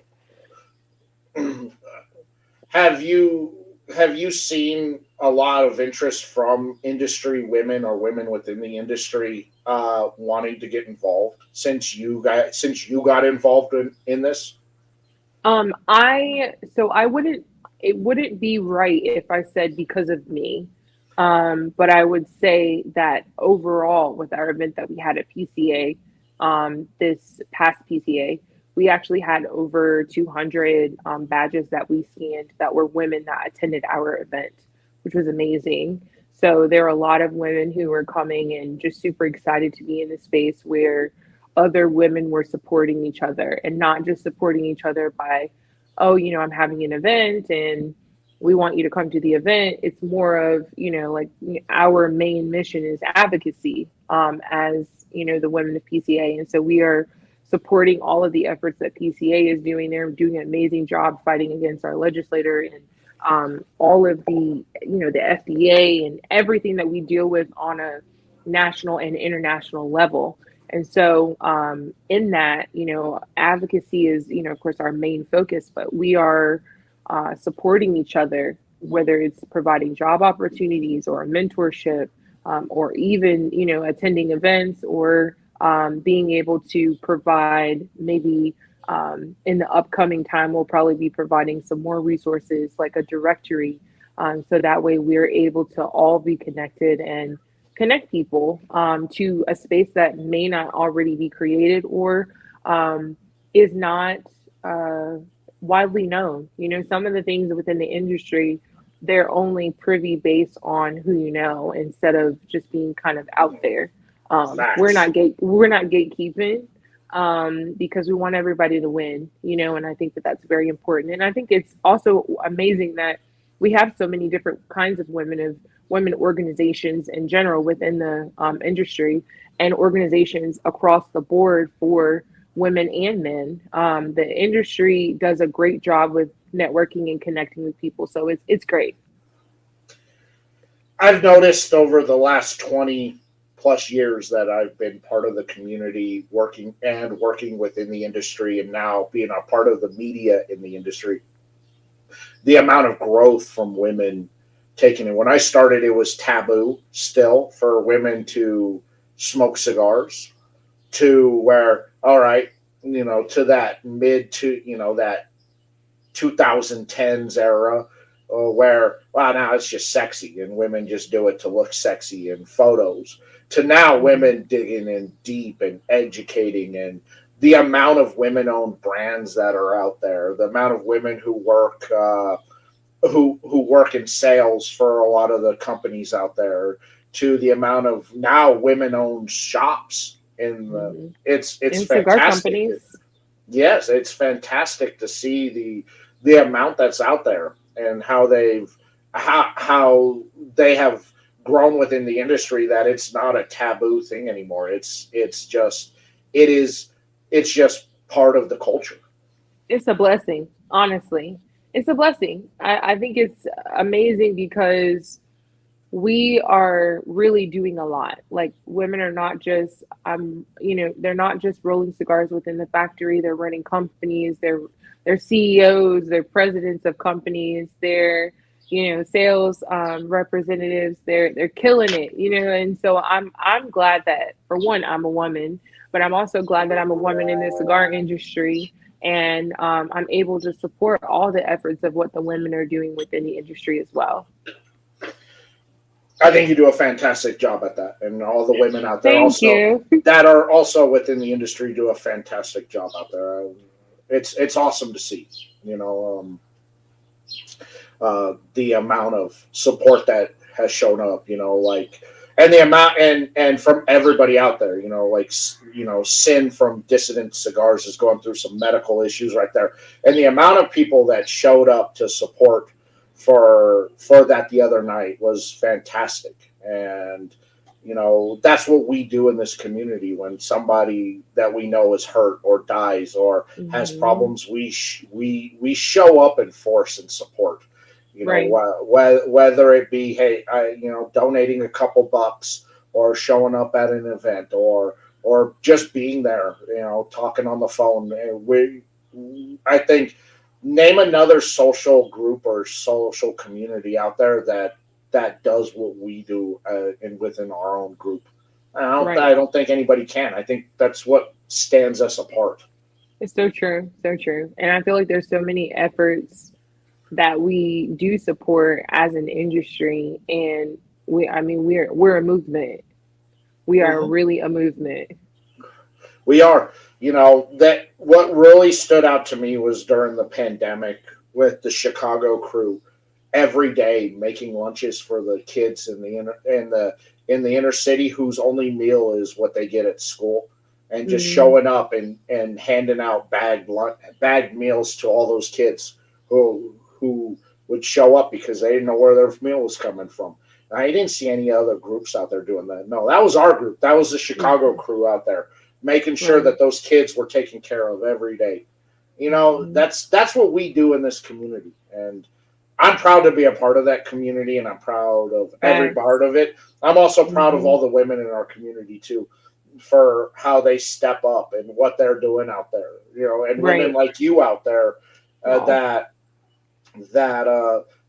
Have you seen a lot of interest from industry women or women within the industry wanting to get involved since you got involved in this?
I wouldn't, it wouldn't be right if I said because of me. But I would say that overall with our event that we had at PCA, this past PCA, we actually had over 200 badges that we scanned that were women that attended our event, which was amazing. So there are a lot of women who were coming and just super excited to be in the space where other women were supporting each other and not just supporting each other by, oh, I'm having an event and we want you to come to the event. It's more of, like our main mission is advocacy as, the Women of PCA. And so we are supporting all of the efforts that PCA is doing. They're doing an amazing job fighting against our legislator and all of the, the FDA and everything that we deal with on a national and international level. And so in that, advocacy is, of course, our main focus, but we are supporting each other, whether it's providing job opportunities or mentorship, or even, attending events or being able to provide maybe in the upcoming time, we'll probably be providing some more resources like a directory. So that way we're able to all be connected and connect people to a space that may not already be created or is not widely known. Some of the things within the industry, they're only privy based on who you know instead of just being kind of out there. We're not gatekeeping because we want everybody to win, and I think that that's very important. And I think it's also amazing that we have so many different kinds of women organizations in general within the industry and organizations across the board for women and men. The industry does a great job with networking and connecting with people. So it's great.
I've noticed over the last 20 plus years that I've been part of the community working within the industry and now being a part of the media in the industry, the amount of growth from women taking it. When I started, it was taboo still for women to smoke cigars to where, all right, to that that 2010s era where, wow, now it's just sexy and women just do it to look sexy in photos, to now women digging in deep and educating, and the amount of women-owned brands that are out there, the amount of women who work who work in sales for a lot of the companies out there, to the amount of now women-owned shops it's
in cigar
fantastic.
companies.
Yes, it's fantastic to see the amount that's out there and how they have grown within the industry, that it's not a taboo thing anymore. It's just part of the culture.
It's a blessing, honestly. It's a blessing. I think it's amazing because we are really doing a lot. Like women are not just they're not just rolling cigars within the factory. They're running companies. They're CEOs. They're presidents of companies. They're sales representatives. They're killing it. And so I'm glad that for one I'm a woman, but I'm also glad that I'm a woman in the cigar industry. And I'm able to support all the efforts of what the women are doing within the industry as well.
I think you do a fantastic job at that, and all the women out there
Thank
also
you.
that are also within the industry do a fantastic job out there. It's awesome to see. You know, the amount of support that has shown up. Like, and the amount and from everybody out there. Like Sin from Dissident Cigars is going through some medical issues right there, and the amount of people that showed up to support for that the other night was fantastic. And that's what we do in this community. When somebody that we know is hurt or dies or has
Hmm.
problems, we show up in force and support.
Right.
Whether it be, hey, donating a couple bucks, or showing up at an event, or just being there, talking on the phone. And I think, name another social group or social community out there that does what we do, and within our own group. I
Right.
don't think anybody can. I think that's what stands us apart.
It's so true. So true. And I feel like there's so many efforts that we do support as an industry. And we're a movement. We are
Hmm.
really a movement.
We are. That what really stood out to me was during the pandemic with the Chicago crew, every day making lunches for the kids in the inner city, whose only meal is what they get at school, and just
Mm,
showing up and handing out bagged meals to all those kids who would show up because they didn't know where their meal was coming from. I didn't see any other groups out there doing that. No, that was our group. That was the Chicago
mhm,
crew out there, making sure
right.
that those kids were taken care of every day.
Mhm,
That's what we do in this community, and I'm proud to be a part of that community, and I'm proud of every
facts.
part of it. I'm also proud of
Hmm.
all the women in our community too, for how they step up and what they're doing out there. And women
Right.
like you out there,
Oh,
that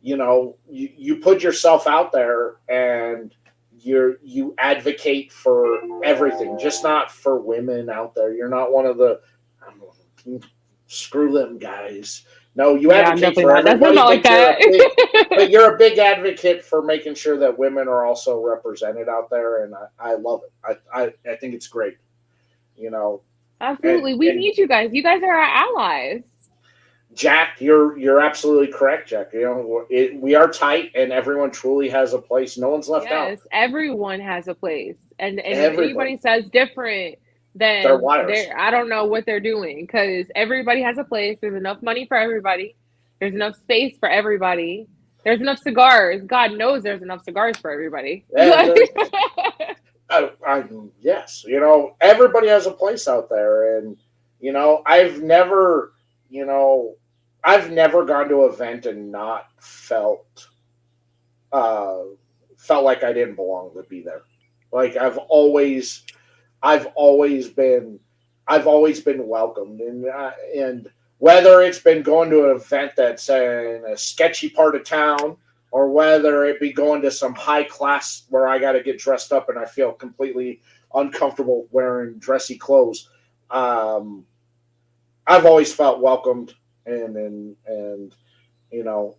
you put yourself out there, and you advocate for everything, just not for women out there. You're not one of the screw them guys. No, you
yeah, I'm
advocate
definitely
for
not. That's
everybody,
not like that.
but you're a big advocate for making sure that women are also represented out there, and I love it. I think it's great. You know, and
Absolutely. We
and
need you guys. You guys are our allies.
Jack, you're absolutely correct, Jack. We are tight, and everyone truly has a place. No one's left out.
Yes, everyone has a place. And if
Everybody,
anybody says different,
they're
then
liars.
I don't know what they're doing because everybody has a place. There's enough money for everybody. There's enough space for everybody. There's enough cigars. God knows there's enough cigars for everybody.
And yes, everybody has a place out there, and you know, I've never, you know, I've never gone to an event and not uh, felt like I didn't belong to be there. Like I've always been, I've always been welcomed, and whether it's been going to an event that's in a sketchy part of town, or whether it be going to some high class where I got to get dressed up and I feel completely uncomfortable wearing dressy clothes, um, I've always felt welcomed, and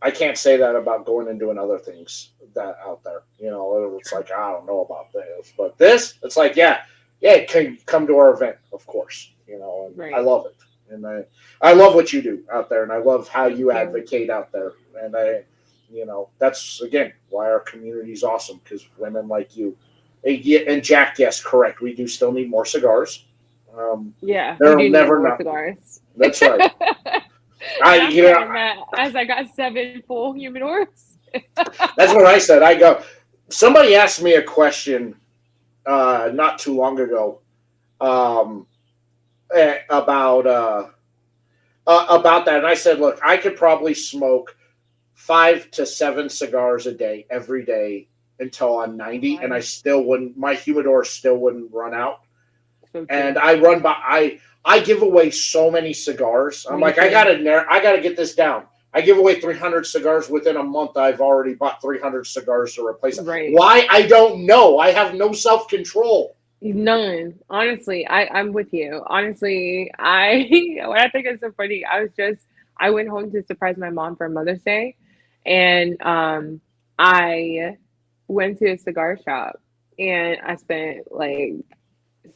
I can't say that about going and doing other things that out there. It's like, I don't know about this, but this, it's like, yeah, yeah, can come to our event, of course. And I
Right.
love it, and I love what you do out there, and I love how
Thank
you
you.
advocate out there, and that's again why our community is awesome, because women like you, and Jack, yes, correct, we do still need more cigars. Um,
Yeah, we
there'll
do need
never
more
not.
Cigars.
That's right. I
And I'm
you know
saying that as I got 7 full humidors.
That's what I said. I go. Somebody asked me a question not too long ago, about about that, and I said, look, I could probably smoke 5 to 7 cigars a day every day until I'm 90, and I
Right.
still wouldn't. My humidor still wouldn't run out.
So
And
true.
I give away so many cigars. I'm
Me
like, I
too.
gotta get this down. I give away 300 cigars within a month. I've already bought 300 cigars to replace it.
Right.
Why? I don't know. I have no self control.
None. Honestly, I'm with you. Honestly, what I think is so funny, I went home to surprise my mom for Mother's Day, and I went to a cigar shop and I spent like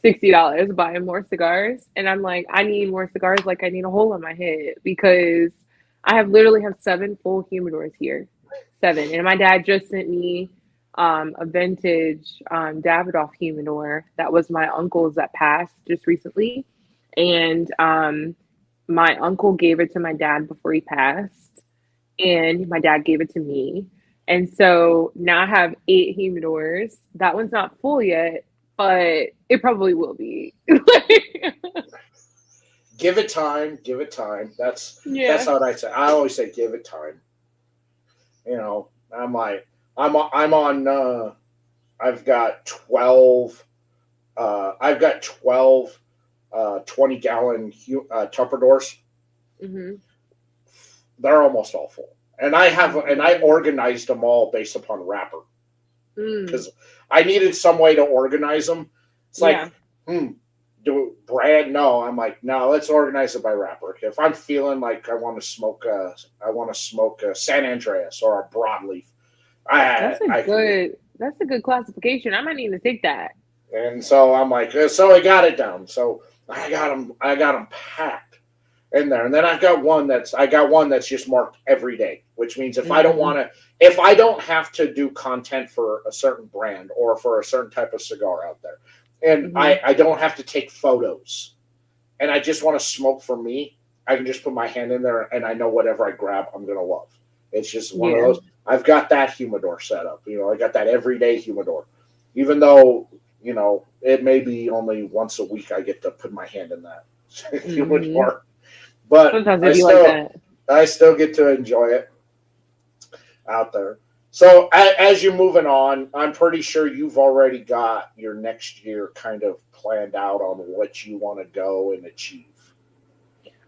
$60 buying more cigars, and I'm like, I need more cigars, like I need a hole in my head because I have literally have 7 full humidors here, 7, and my dad just sent me a vintage Davidoff humidor that was my uncle's that passed just recently, and my uncle gave it to my dad before he passed, and my dad gave it to me. And so now I have 8 humidors. That one's not full yet, but it probably will be.
Give it time. Give it time. That's
Yeah.
what I say. I always say, give it time. I'm like, I'm on. I've got 12. I've got 12 20-gallon Tupperdoors.
Hmm.
They're almost all full, and I organized them all based upon wrapper
Mm.
because I needed some way to organize them. It's like,
Yeah.
hmm, do brand? No, I'm like, no, let's organize it by wrapper. If I'm feeling like I want to smoke a San Andreas or a broadleaf. I can do.
That's a good classification. I might need to take that.
And so I'm like, so I got it down. So I got them packed in there. And then I got one that's just marked every day, which means
Mm.
if I don't have to do content for a certain brand or for a certain type of cigar out there, and
Hmm.
I don't have to take photos, and I just want to smoke for me, I can just put my hand in there and I know whatever I grab, I'm gonna love. It's just one of
Yeah.
those. I've got that humidor set up. I got that everyday humidor, even though it may be only once a week I get to put my hand in that
Hmm.
humidor, but
Sometimes it'd be like that.
I still get to enjoy it out there. So as you're moving on, I'm pretty sure you've already got your next year kind of planned out on what you want to go and achieve.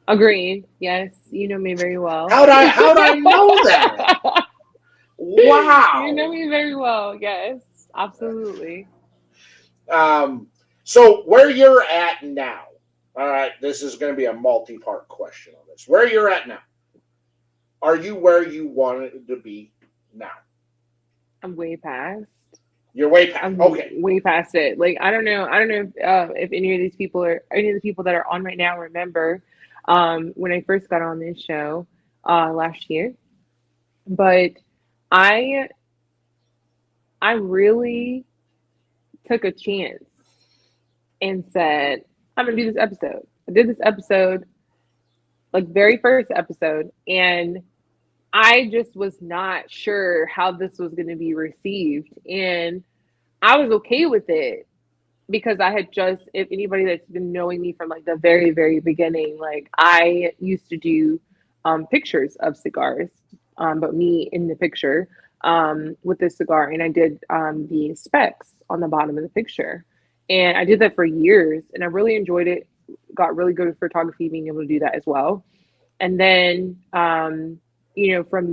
Agreed. Yes, you know me very well.
How'd I know that?
You know
Wow.
me very well. Yes, absolutely.
Um, so where you're at now, all right, this is going to be a multi-part question on this. Where you're at now, are you where you wanted to be now?
I'm way past.
You're way past.
I'm
Okay.
way past it. Like I don't know if any of these people are any of the people that are on right now remember when I first got on this show last year. But I I really took a chance and said, I'm gonna do this episode. I did this episode, like very first episode, and I just was not sure how this was gonna be received. And I was okay with it because I had just, if anybody that's been knowing me from like the very, very beginning, like I used to do pictures of cigars, but me in the picture with this cigar, and I did the specs on the bottom of the picture, and I did that for years, and I really enjoyed it. Got really good at photography, being able to do that as well. And then, from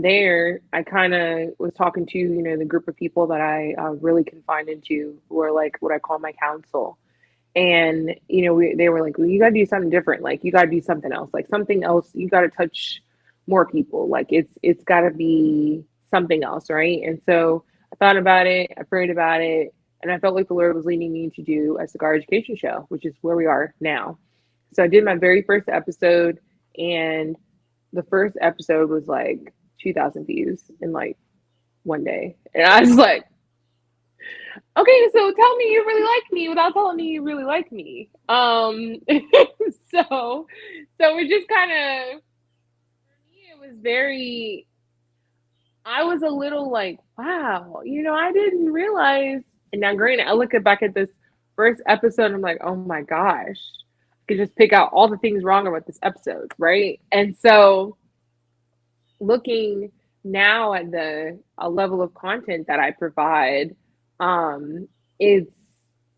there, I kind of was talking to, the group of people that I really confide into, who are like what I call my council. And, they were like, well, you got to do something different. Like, you got to do something else, like something else. You got to touch more people. Like, it's got to be something else. Right. And so I thought about it, I prayed about it, and I felt like the Lord was leading me to do a cigar education show, which is where we are now. So I did my very first episode, and the first episode was like 2,000 views in like one day. And I was like, okay, so tell me you really like me without telling me you really like me. So it just kind of, for me, it was very, I was a little like, wow, I didn't realize. And now, granted, I look back at this first episode, I'm like, oh my gosh, could just pick out all the things wrong about this episode, right? And so looking now at the a level of content that I provide, um, it's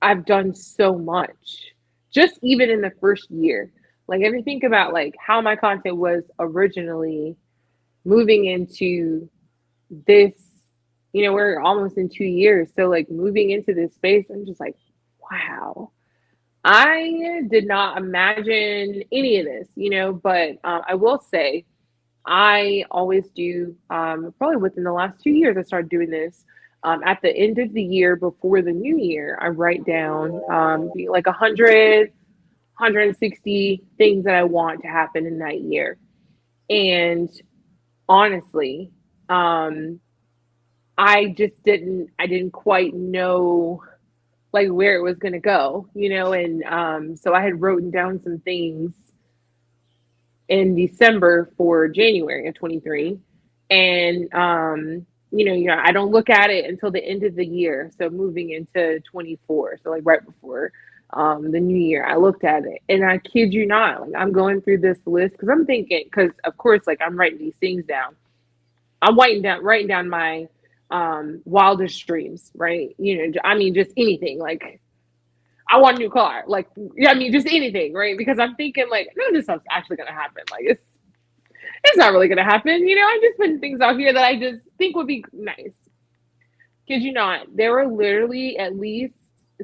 I've done so much just even in the first year. Like if you think about like how my content was originally moving into this, we're almost in 2 years. So like moving into this space, I'm just like, wow. I did not imagine any of this, but I will say I always do, probably within the last 2 years, I started doing this. At the end of the year before the new year, I write down like 160 things that I want to happen in that year. And honestly, um, I didn't quite know like where it was going to go, and so I had written down some things in December for January of 23. And, I don't look at it until the end of the year. So moving into 24. So like right before the new year, I looked at it and I kid you not, like I'm going through this list because I'm thinking, because of course, like I'm writing these things down. I'm writing down my wildest dreams, right? I mean, just anything like I want a new car. Like, yeah, I mean, just anything, right? Because I'm thinking, like, no, this stuff's actually gonna happen. Like, it's not really gonna happen. I'm just putting things out here that I just think would be nice. Kid you not, there were literally at least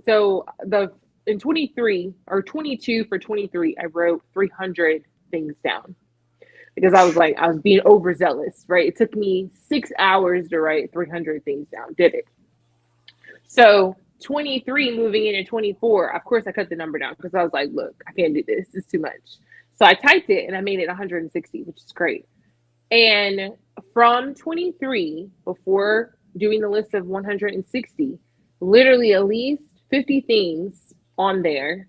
so the in 23 or 22 for 23, I wrote 300 things down because I was being overzealous, right? It took me 6 hours to write 300 things down. Did it? So 23 moving into 24, of course I cut the number down because I was like, look, I can't do this. It's too much. So I typed it and I made it 160, which is great. And from 23, before doing the list of 160, literally at least 50 things on there,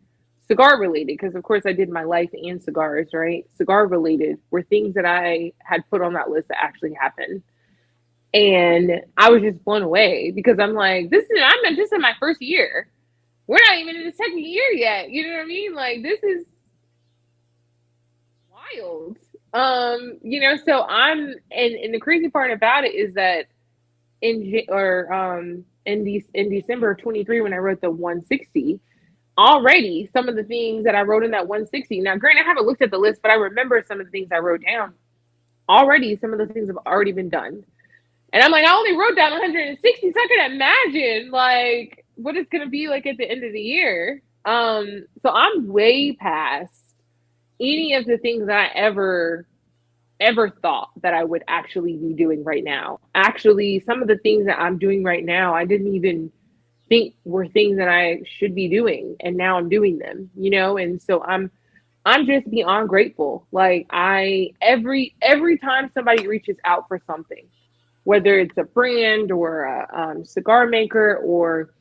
cigar related, because of course I did my life and cigars, right? Cigar related were things that I had put on that list that actually happened. And I was just blown away because I'm like, I'm just in my first year. We're not even in the second year yet. You know what I mean? Like this is wild. So and the crazy part about it is that in December of 23 when I wrote the 160, already some of the things that I wrote in that 160. Now, granted, I haven't looked at the list, but I remember some of the things I wrote down. Already, some of the things have already been done. And I'm like, I only wrote down 160, so I can imagine like what it's gonna be like at the end of the year. So I'm way past any of the things that I ever thought that I would actually be doing right now. Actually, some of the things that I'm doing right now, I didn't even think were things that I should be doing, and now I'm doing them. And so I'm just beyond grateful. Like every time somebody reaches out for something, whether it's a brand or a cigar maker or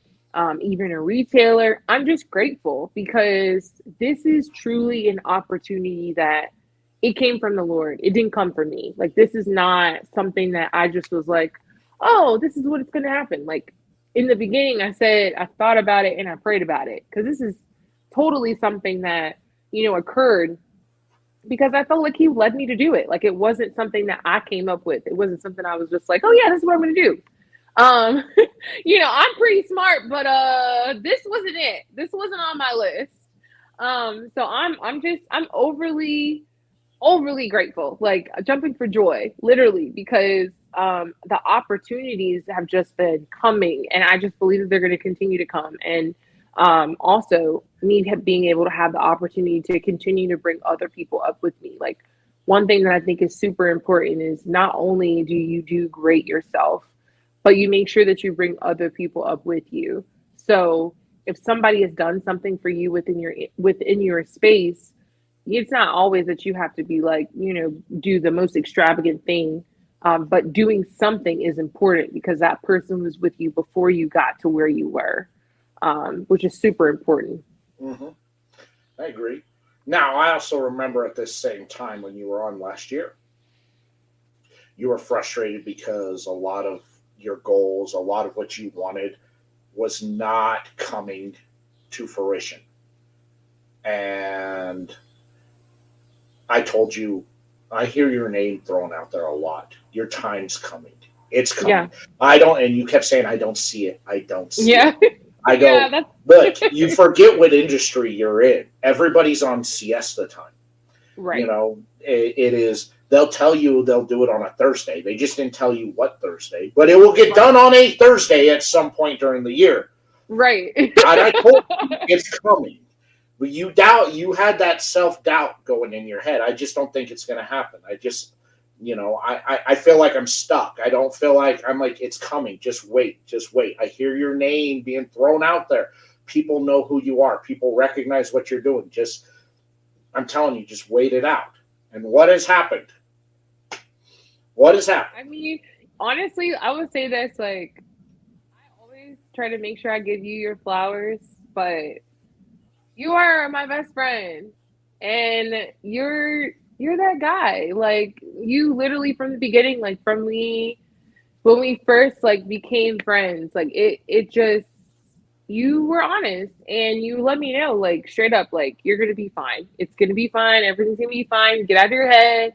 even a retailer, I'm just grateful because this is truly an opportunity that it came from the Lord. It didn't come from me. Like, this is not something that I just was like, oh, this is what it's going to happen. Like, in the beginning, I said, I thought about it and I prayed about it because this is totally something that, occurred because I felt like he led me to do it. Like it wasn't something that I came up with. It wasn't something I was just like, oh yeah, this is what I'm gonna do. Um, I'm pretty smart, but this wasn't it. This wasn't on my list. So I'm overly grateful, like jumping for joy, literally, because the opportunities have just been coming, and I just believe that they're going to continue to come. And also, me being able to have the opportunity to continue to bring other people up with me. Like, one thing that I think is super important is not only do you do great yourself, but you make sure that you bring other people up with you. So if somebody has done something for you within your space, it's not always that you have to be like, do the most extravagant thing. But doing something is important because that person was with you before you got to where you were, which is super important.
Mm-hmm. I agree. Now, I also remember at this same time when you were on last year, you were frustrated because a lot of your goals, a lot of what you wanted was not coming to fruition. and I told you, I hear your name thrown out there a lot. Your time's coming. It's
Yeah.
coming. I don't, and you kept saying, I don't see it. I don't see
Yeah.
it. I
Yeah,
go,
that's
look, you forget what industry you're in. Everybody's on siesta time. You
right.
know, it is, they'll tell you they'll do it on a Thursday. They just didn't tell you what Thursday, but it will get
Right.
done on a Thursday at some point during the year.
Right.
And I told you it's coming. But you had that self-doubt going in your head. I just don't think it's going to happen. I just, I feel like I'm stuck. I don't feel like, I'm like, it's coming. Just wait. Just wait. I hear your name being thrown out there. People know who you are. People recognize what you're doing. Just, I'm telling you, just wait it out. And what has happened? What has happened?
I mean, honestly, I would say this like I always try to make sure I give you your flowers, but you are my best friend and you're that guy. Like you literally from the beginning, like from me when we first like became friends, like it just you were honest and you let me know like straight up like you're gonna be fine. It's gonna be fine, everything's gonna be fine, get out of your head,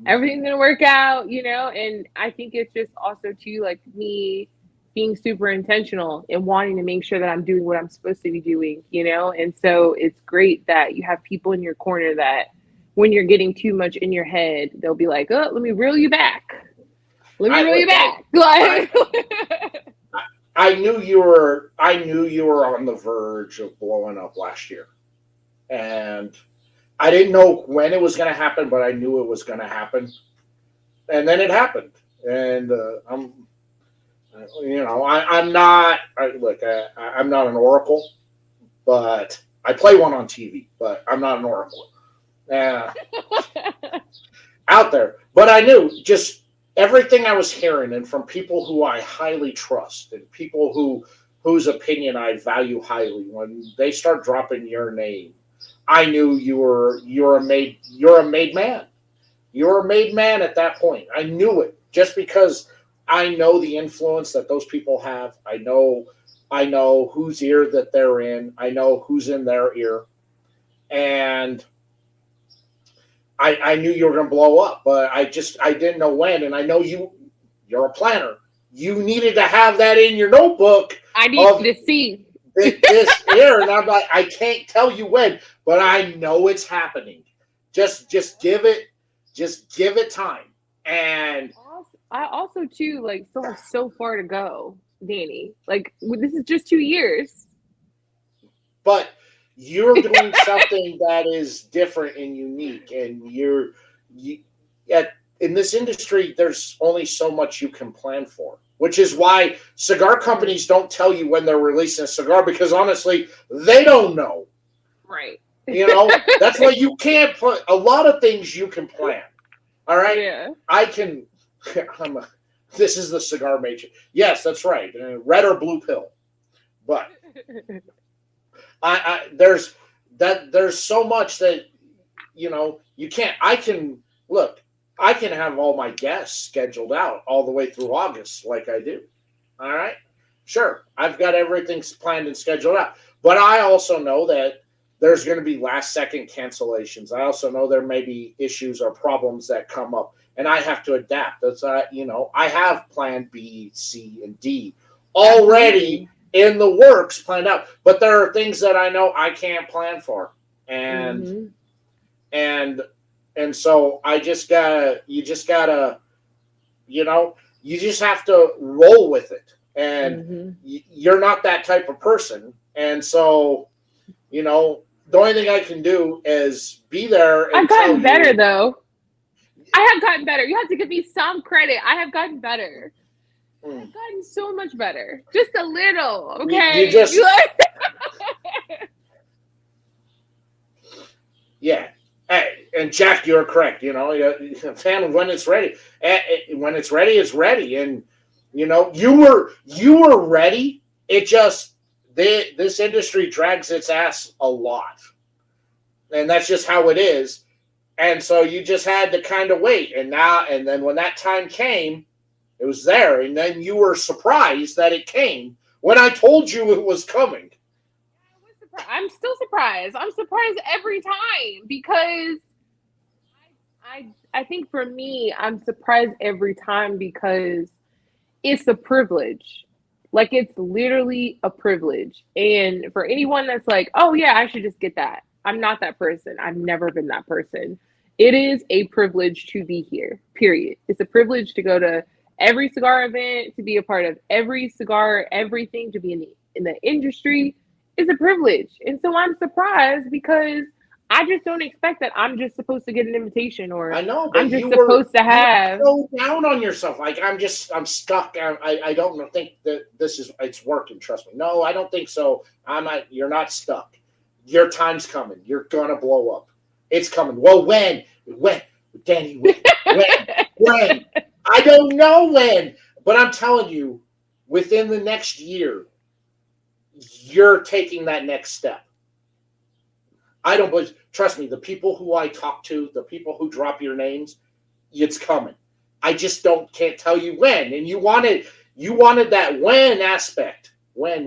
everything's gonna work out, and I think it's just also too like me being super intentional and wanting to make sure that I'm doing what I'm supposed to be doing. And so it's great that you have people in your corner that when you're getting too much in your head, they'll be like, oh, let me reel you back. Let me
I
reel you
look.
back.
I, I knew you were. I knew you were on the verge of blowing up last year, and I didn't know when it was going to happen, but I knew it was going to happen, and then it happened. And I'm not. I'm not an oracle, but I play one on TV. But I'm not an oracle uh, out there. But I knew just everything I was hearing, and from people who I highly trust, and people whose opinion I value highly. When they start dropping your name, I knew you're a made man. You're a made man at that point. I knew it just because I know the influence that those people have. I know whose ear that they're in. I know who's in their ear. And I knew you were gonna blow up, but I didn't know when. And I know you're a planner. You needed to have that in your notebook
I need
of
to see.
this year, and I'm like, I can't tell you when, but I know it's happening. Just give it time. And
I also too like still have so far to go, Danny. Like this is just 2 years.
but you're doing something that is different and unique, and you at in this industry, there's only so much you can plan for. Which is why cigar
Right.
companies don't tell you when they're releasing a cigar because honestly, they don't know.
Right.
That's why you can't put a lot of things you can plan. All right,
Yeah.
I can. This is the cigar major. Yes, that's right. Red or blue pill. But there's there's so much that you can't. I can look. I can have all my guests scheduled out all the way through August, like I do. All right, sure. I've got everything planned and scheduled out, but I also know that there's going to be last second cancellations. I also know there may be issues or problems that come up, and I have to adapt. That's I have plan B, C, and D already
Absolutely.
in the works planned out, but there are things that I know I can't plan for, and
Mm-hmm.
and and so you just have to roll with it, and
Mm-hmm.
you're not that type of person, and so the only thing I can do is be there
I've
and tell
gotten better
you.
though. I have gotten better. You have to give me some credit. I have gotten better.
Hmm,
I've gotten so much better. Just a little,
you
okay?
just yeah. Hey, and Jack, you're correct. Fan, when it's ready, when it's ready, it's ready, and you were ready. It just this industry drags its ass a lot, and that's just how it is. And so you just had to kind of wait, and then when that time came, it was there, and then you were surprised that it came when I told you it was coming.
I'm still surprised. I'm surprised every time because I think for me, I'm surprised every time because it's a privilege. Like it's literally a privilege. And for anyone that's like, oh yeah, I should just get that. I'm not that person. I've never been that person. It is a privilege to be here. Period. It's a privilege to go to every cigar event, to be a part of every cigar, everything, to be in the industry is a privilege. And so I'm surprised because I just don't expect that I'm just supposed to get an invitation or
I know,
I'm
but
just supposed to
you were
have.
so down on yourself. Like I'm stuck. I don't think that it's working. Trust me. No, I don't think so. I'm not. You're not stuck. Your time's coming. You're gonna blow up. It's coming. Well, when, Danny, when? I don't know when, but I'm telling you, within the next year, you're taking that next step. I don't believe. Trust me, the people who I talk to, the people who drop your names, it's coming. I just can't tell you when. And you wanted that when aspect. When.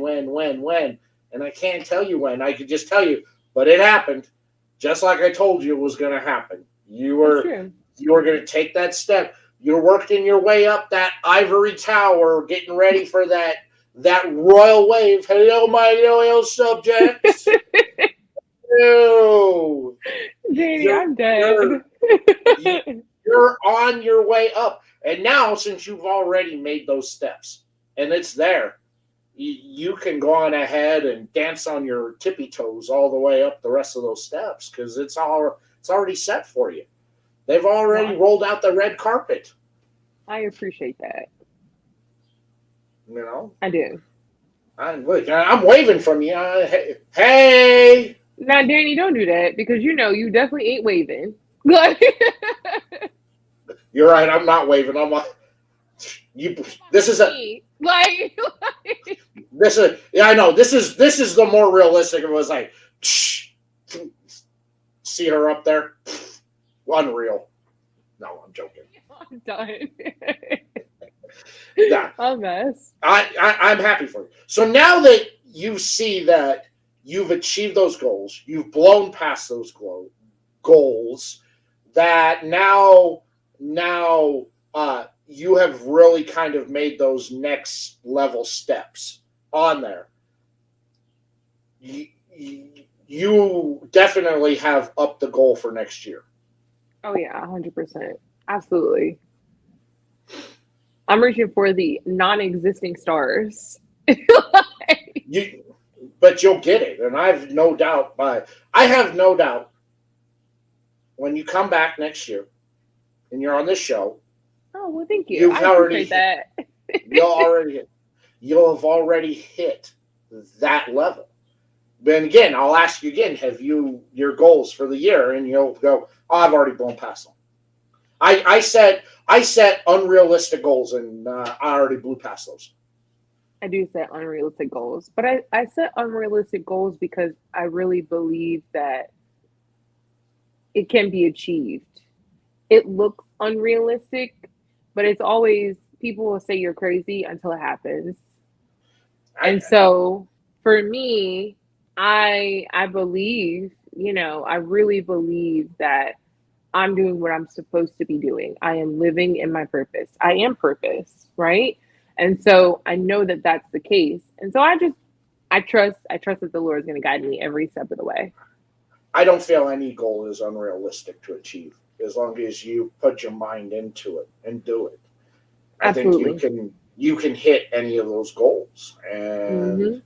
And I can't tell you when. I could just tell you, but it happened. Just like I told you it was gonna happen. You
That's
were
true.
you were gonna take that step. You're working your way up that ivory tower, getting ready for that royal wave. Hello, my loyal subjects. No.
Danny,
You're
I'm dead.
you're you're on your way up. And now, since you've already made those steps and it's there, you can go on ahead and dance on your tippy toes all the way up the rest of those steps because it's already set for you. They've already
Wow.
rolled out the red carpet.
I appreciate that.
You know,
I do.
I'm waving from you. Hey,
Now, Danny, don't do that because you definitely ain't waving. Like,
you're right. I'm not waving. I'm like, you. This is a
me. Like,
this is yeah. I know. This is the more realistic. It was like, see her up there, unreal. No, I'm joking.
I'm done.
Yeah,
A mess.
I'm happy for you. So now that you see that you've achieved those goals, you've blown past those goals, that now you have really kind of made those next level steps on there. You definitely have upped the goal for next year.
Oh yeah, 100%. Absolutely. I'm reaching for the non-existing stars. Like,
You, but you'll get it, and I have no doubt. I have no doubt when you come back next year and you're on this show,
oh well, thank you.
you've
I
already
appreciate that.
you'll have already hit that level. Then again, I'll ask you again: have your goals for the year? And you'll go, oh, I've already blown past them. I set unrealistic goals, and I already blew past those.
I do set unrealistic goals, but I set unrealistic goals because I really believe that it can be achieved. It looks unrealistic, but it's always people will say you're crazy until it happens.
I
And so for me, I believe, I really believe that I'm doing what I'm supposed to be doing. I am living in my purpose. I am purpose, right? And so I know that that's the case. And so I trust that the Lord is going to guide me every step of the way.
I don't feel any goal is unrealistic to achieve as long as you put your mind into it and do it. I think you
Absolutely.
can hit any of those goals. And
Mhm.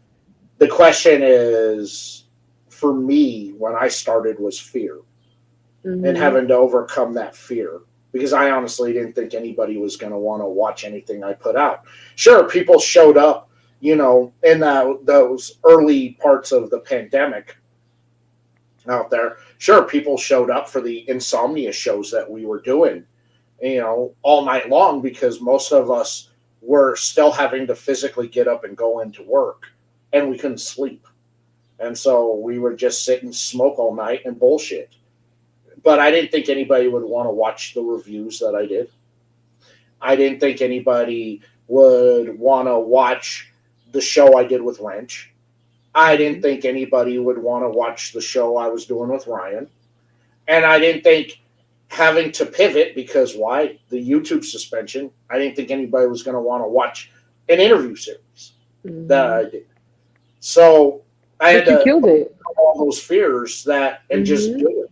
the question is, for me, when I started, was fear and
Mhm.
having to overcome that fear because I honestly didn't think anybody was going to want to watch anything I put out. Sure, people showed up, in those early parts of the pandemic out there. Sure, people showed up for the insomnia shows that we were doing, all night long because most of us were still having to physically get up and go into work and we couldn't sleep. And so we would just sit and smoke all night and bullshit. But I didn't think anybody would want to watch the reviews that I did. I didn't think anybody would want to watch the show I did with Wrench. I didn't
Mhm.
think anybody would want to watch the show I was doing with Ryan. And I didn't think having to pivot because why? The YouTube suspension. I didn't think anybody was going to want to watch an interview series that
Mhm.
I did. So I had
But you
to
killed it.
all those fears that and just
Mhm.
do it.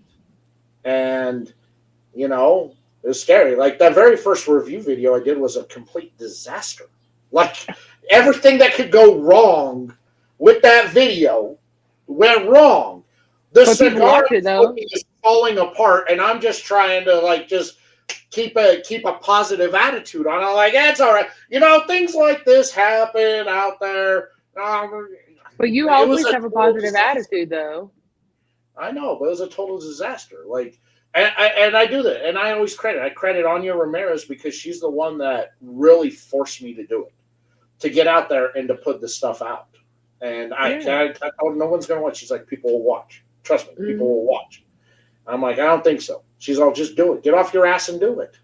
And it was scary. Like that very first review video I did was a complete disaster. Like everything that could go wrong with that video went wrong. The
But people
cigar
watch it though.
is falling apart, and I'm just trying to like just keep a positive attitude on it. Like that's all right. Things like this happen out there.
But you
It was
always
a
have a
total
positive
disaster.
attitude though.
I know, but it was a total disaster. Like, and I do that, and I credit Anya Ramirez because she's the one that really forced me to do it, to get out there and to put this stuff out. And
Yeah.
I told her no one's gonna watch. She's like, people will watch. Trust me, people
Mhm.
will watch. I'm like, I don't think so. She's all, just do it. Get off your ass and do it.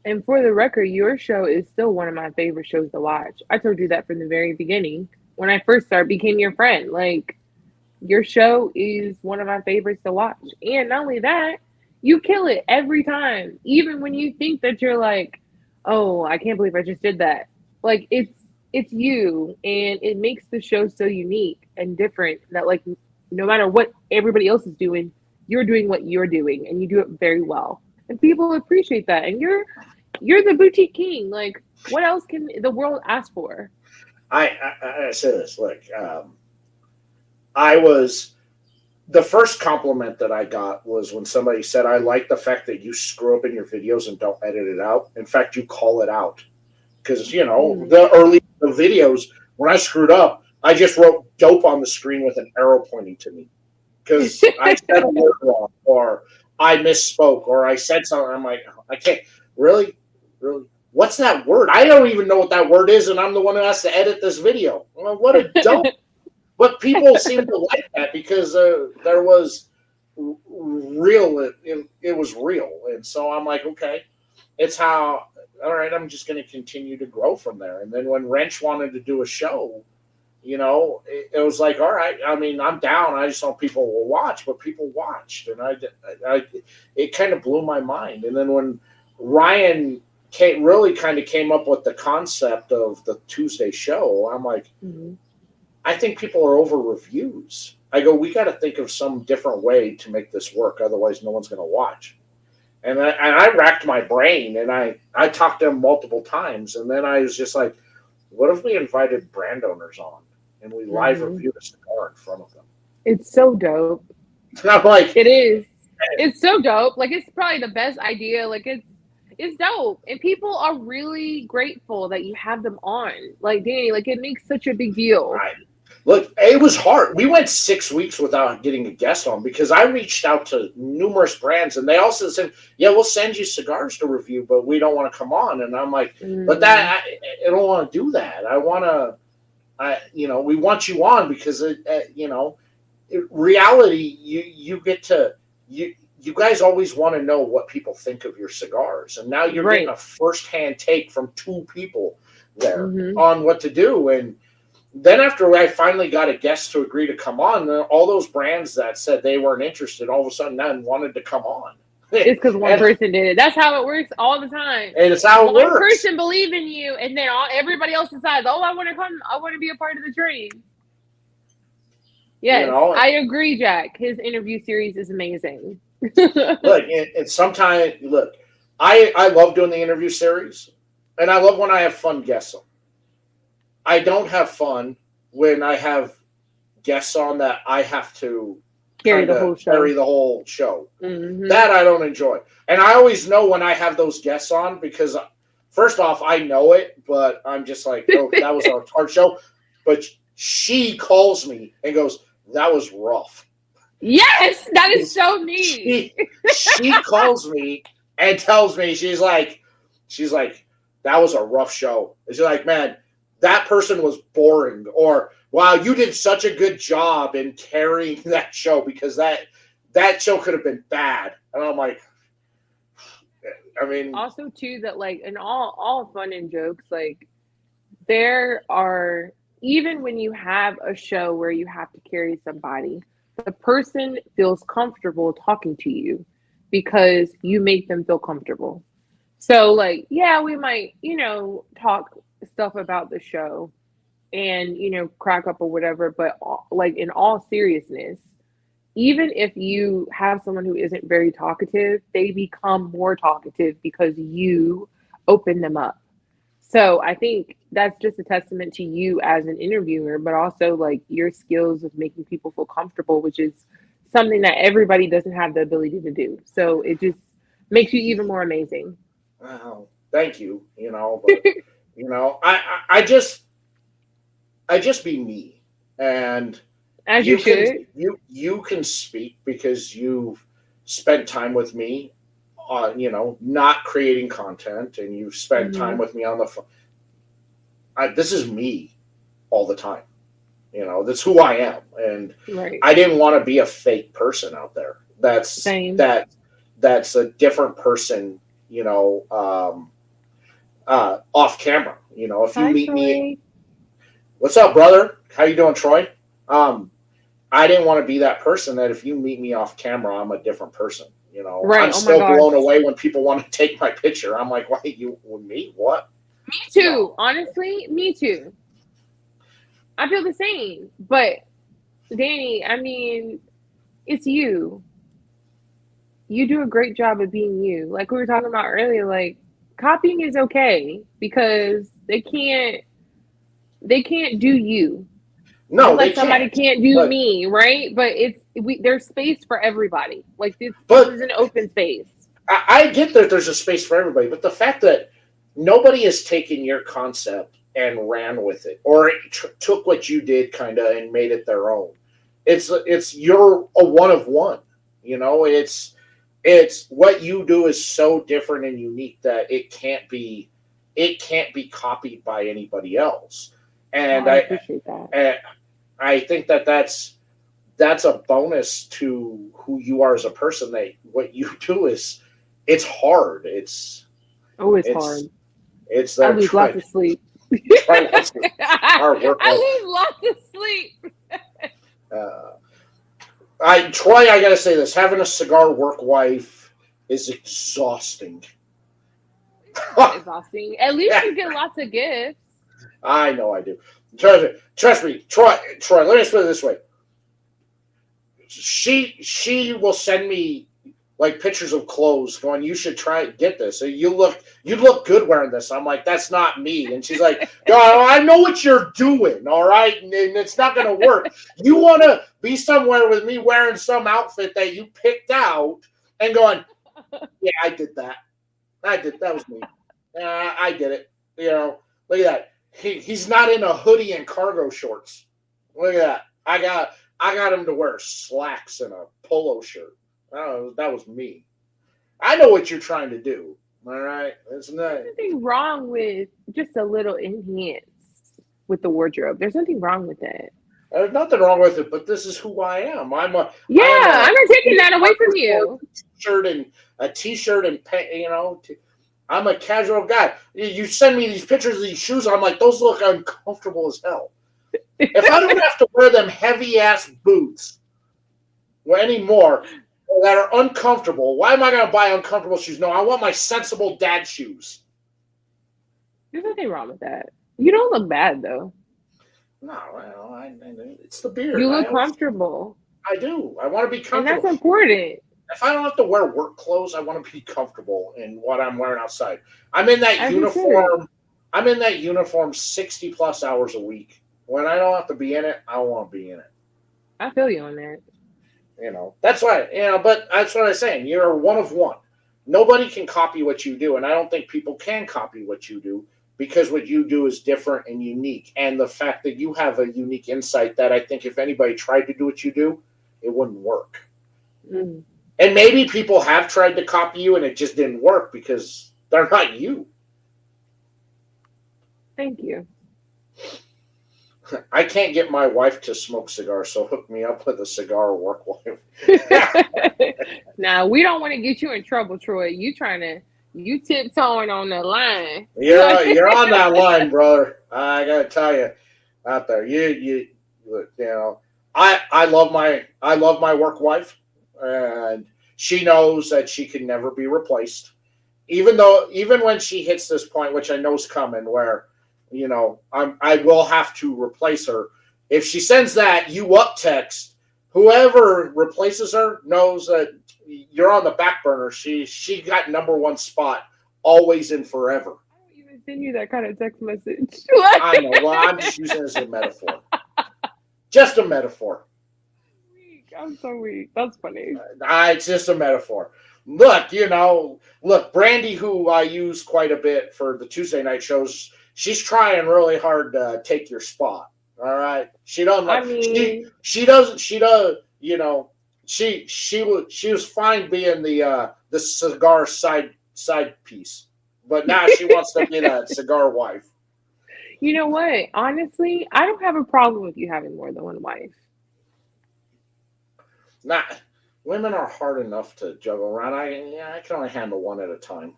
And for the record, your show is still one of my favorite shows to watch. I told you that from the very beginning. When I first started, became your friend. Like your show is one of my favorites to watch. And not only that, you kill it every time. Even when you think that you're like, "Oh, I can't believe I just did that." Like it's you and it makes the show so unique and different that like no matter what everybody else is doing, you're doing what you're doing and you do it very well. And people appreciate that. And you're the boutique king. Like what else can the world ask for?
I say this. Look, I was the first compliment that I got was when somebody said, "I like the fact that you screw up in your videos and don't edit it out. In fact, you call it out." Because
Mm.
the videos when I screwed up, I just wrote "dope" on the screen with an arrow pointing to me because I said a word wrong or I misspoke or I said something. I'm like, I can't really, really. What's that word? I don't even know what that word is, and I'm the one who has to edit this video. Well, what a dope! But people seem to like that because there was real. It was real, and so I'm like, okay, it's how. All right, I'm just going to continue to grow from there. And then when Wrench wanted to do a show, it was like, all right. I mean, I'm down. I just don't people will watch, but people watched, and it kind of blew my mind. And then when Ryan really kind of came up with the concept of the Tuesday show, I'm like,
Mhm.
I think people are over reviews. I go, we got to think of some different way to make this work. Otherwise, no one's going to watch. And I racked my brain and I talked to him multiple times. And then I was just like, what if we invited brand owners on and we live
Mhm.
reviewed a cigar in front of them?
It's so dope.
And I'm like,
It is. It's so dope. Like it's probably the best idea. Like it's dope. And people are really grateful that you have them on. Like Danny, like it makes such a big deal.
I, look, it was hard. We went 6 weeks without getting a guest on because I reached out to numerous brands and they also said, yeah, we'll send you cigars to review, but we don't want to come on. And I'm like, but
Mm,
I don't want to do that. We want you on because reality, you get to you guys always want to know what people think of your cigars, and now you're getting
right.
a first-hand take from two people there
Hmm.
on what to do. And then after I finally got a guest to agree to come on, all those brands that said they weren't interested all of a sudden then wanted to come on.
It's because one
and
person did it. That's how it works all the time.
it's how it
One
works.
person believe in you, and then everybody else decides, "Oh, I want to come. I want to be a part of the train."
You
Yes,
know,
I agree, Jack. His interview series is amazing.
look, and sometimes look, I love doing the interview series, and I love when I have fun guests on. I don't have fun when I have guests on that I have to
Carry
kind
the
of
whole
carry
show.
the whole show.
Hmm.
That I don't enjoy. And I always know when I have those guests on because, first off, I know it, but I'm just like, oh, that was our hard show. But she calls me and goes, that was rough.
Yes, that is so neat.
She calls me and tells me she's like that was a rough show. And she's like, man, that person was boring, or wow, you did such a good job in carrying that show because that show could have been bad. And I'm like, I mean,
Also, too, that like in all fun and jokes, like there are even when you have a show where you have to carry somebody, the person feels comfortable talking to you because you make them feel comfortable. So, like, yeah, we might, talk stuff about the show and, crack up or whatever, but like in all seriousness, even if you have someone who isn't very talkative, they become more talkative because you open them up. So I think that's just a testament to you as an interviewer, but also like your skills of making people feel comfortable, which is something that everybody doesn't have the ability to do. So it just makes you even more amazing.
Well, thank you. But I just be me, and
As you
you can
should.
you can speak because you've spent time with me on not creating content, and you've spent time
Hmm.
with me on the phone. This is me all the time. That's who I am, and
Right.
I didn't want to be a fake person out there.
Same.
That's a different person. Off camera. If you
Hi,
meet me,
Troy.
what's up, brother? How you doing, Troy? Um, I didn't want to be that person that if you meet me off camera, I'm a different person.
Right.
I'm
Oh my
still
gosh.
blown away when people want to take my picture. I'm like, why you with me? What?
Me
No.
too. Honestly, me too. I feel the same. But Danny, I mean, it's you. You do a great job of being you. Like we were talking about earlier, like copying is okay because they can't do you. Just
No, they
like somebody
can't.
can't do
But
me, right? But there's space for everybody. Like this
but
is an open space.
I get that there's a space for everybody. But the fact that nobody has taken your concept and ran with it, or took what you did kind of and made it their own. It's you're a one of one. It's what you do is so different and unique that it can't be copied by anybody else.
Oh,
And
I
I
appreciate that.
and I think that that's a bonus to who you are as a person. That what you do is it's hard.
Oh, it's
It's
hard.
it's
I
there.
lose lots of sleep.
Try lots of hard work.
I lose lots of sleep.
Uh, Troy, I gotta say this: having a cigar work wife is exhausting.
It's not exhausting. At least
Yeah,
you get lots of gifts.
I know I do. Trust me, Troy. Troy, let me put it this way: she will send me like pictures of clothes, going, "You should try get this. You look good wearing this." I'm like, "That's not me," and she's like, "God, I know what you're doing, all right, and it's not gonna work. You want to be somewhere with me wearing some outfit that you picked out, and going, yeah, I did that. That was me. I did it. Look at that. He's not in a hoodie and cargo shorts. Look at that. I got him to wear slacks and a polo shirt. That was me. I know what you're trying to do. All right, it's not.
There's nothing wrong with just a little enhance with the wardrobe. There's nothing wrong with that.
There's nothing wrong with it, but this is who I am.
Yeah,
I am a
I'm not taking that away from you.
shirt and a t-shirt and pants. I'm a casual guy. You send me these pictures of these shoes. I'm like, those look uncomfortable as hell. If I don't have to wear them heavy ass boots anymore that are uncomfortable, why am I going to buy uncomfortable shoes? No, I want my sensible dad shoes.
There's nothing wrong with that. You don't look bad though.
No, well, it's the beard.
You look comfortable,
I do. I want to be
and that's
comfortable.
important.
If I don't have to wear work clothes, I want to be comfortable in what I'm wearing outside. I'm in that
As you should.
uniform. I'm in that uniform 60 plus hours a week. When I don't have to be in it, I don't want to be in it.
I feel you on that.
That's why. But that's what I'm saying. You're one of one. Nobody can copy what you do, and I don't think people can copy what you do because what you do is different and unique. And the fact that you have a unique insight that I think if anybody tried to do what you do, it wouldn't work.
Mm,
And maybe people have tried to copy you and it just didn't work because they're not you.
thank you.
I can't get my wife to smoke cigars, so hook me up with a cigar work wife.
Now we don't want to get you in trouble, Troy. You tiptoeing on the line.
You're on that line, brother. I gotta tell you. out there. You know, I love my work wife, and she knows that she can never be replaced. Even when she hits this point, which I know is coming, where I will have to replace her. If she sends that "you up" text, whoever replaces her knows that you're on the back burner. She got number one spot always and forever.
I don't even send you that kind of text message.
I know. Well, I'm just using it as a metaphor. Just a metaphor.
Weak. I'm so weak. That's funny.
It's just a metaphor. Look, Brandy, who I use quite a bit for the Tuesday night shows, she's trying really hard to take your spot. All right, she doesn't
I
like
mean,
she doesn't she does she was fine being the cigar side piece, but now she wants to be that cigar wife.
you know what? Honestly, I don't have a problem with you having more than one wife.
Not Women are hard enough to juggle around. I can only handle one at a time.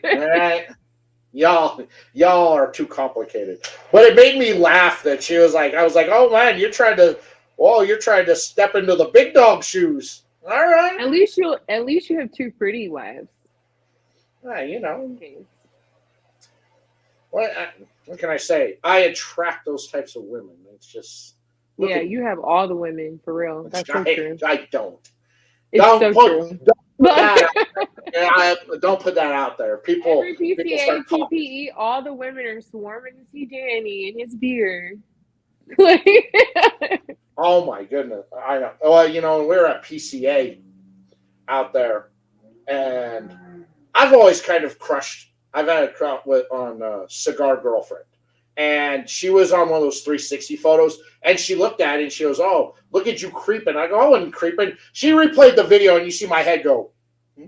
All right. Y'all are too complicated. But it made me laugh that she was like, I was like, oh man, you're trying to step into the big dog shoes. All right.
At least you have two pretty wives.
Yeah,
Okay.
what, what can I say? I attract those types of women. It's just look
Yeah,
at
you have all the women for real. That's so true.
I don't.
It's so true.
Don't put that out. Don't put that out there.
Every
People
PCA,
start talking.
TPE, all the women are swarming to see Danny and his beard. Like,
Oh my goodness. I know. Well, we're at PCA out there, and I've always kind of crushed. I've had a crush on Cigar Girlfriend, and she was on one of those 360 photos, and she looked at it and she goes, "Oh, look at you creeping." I go, "I wasn't creeping." She replayed the video, and you see my head go. Hmm?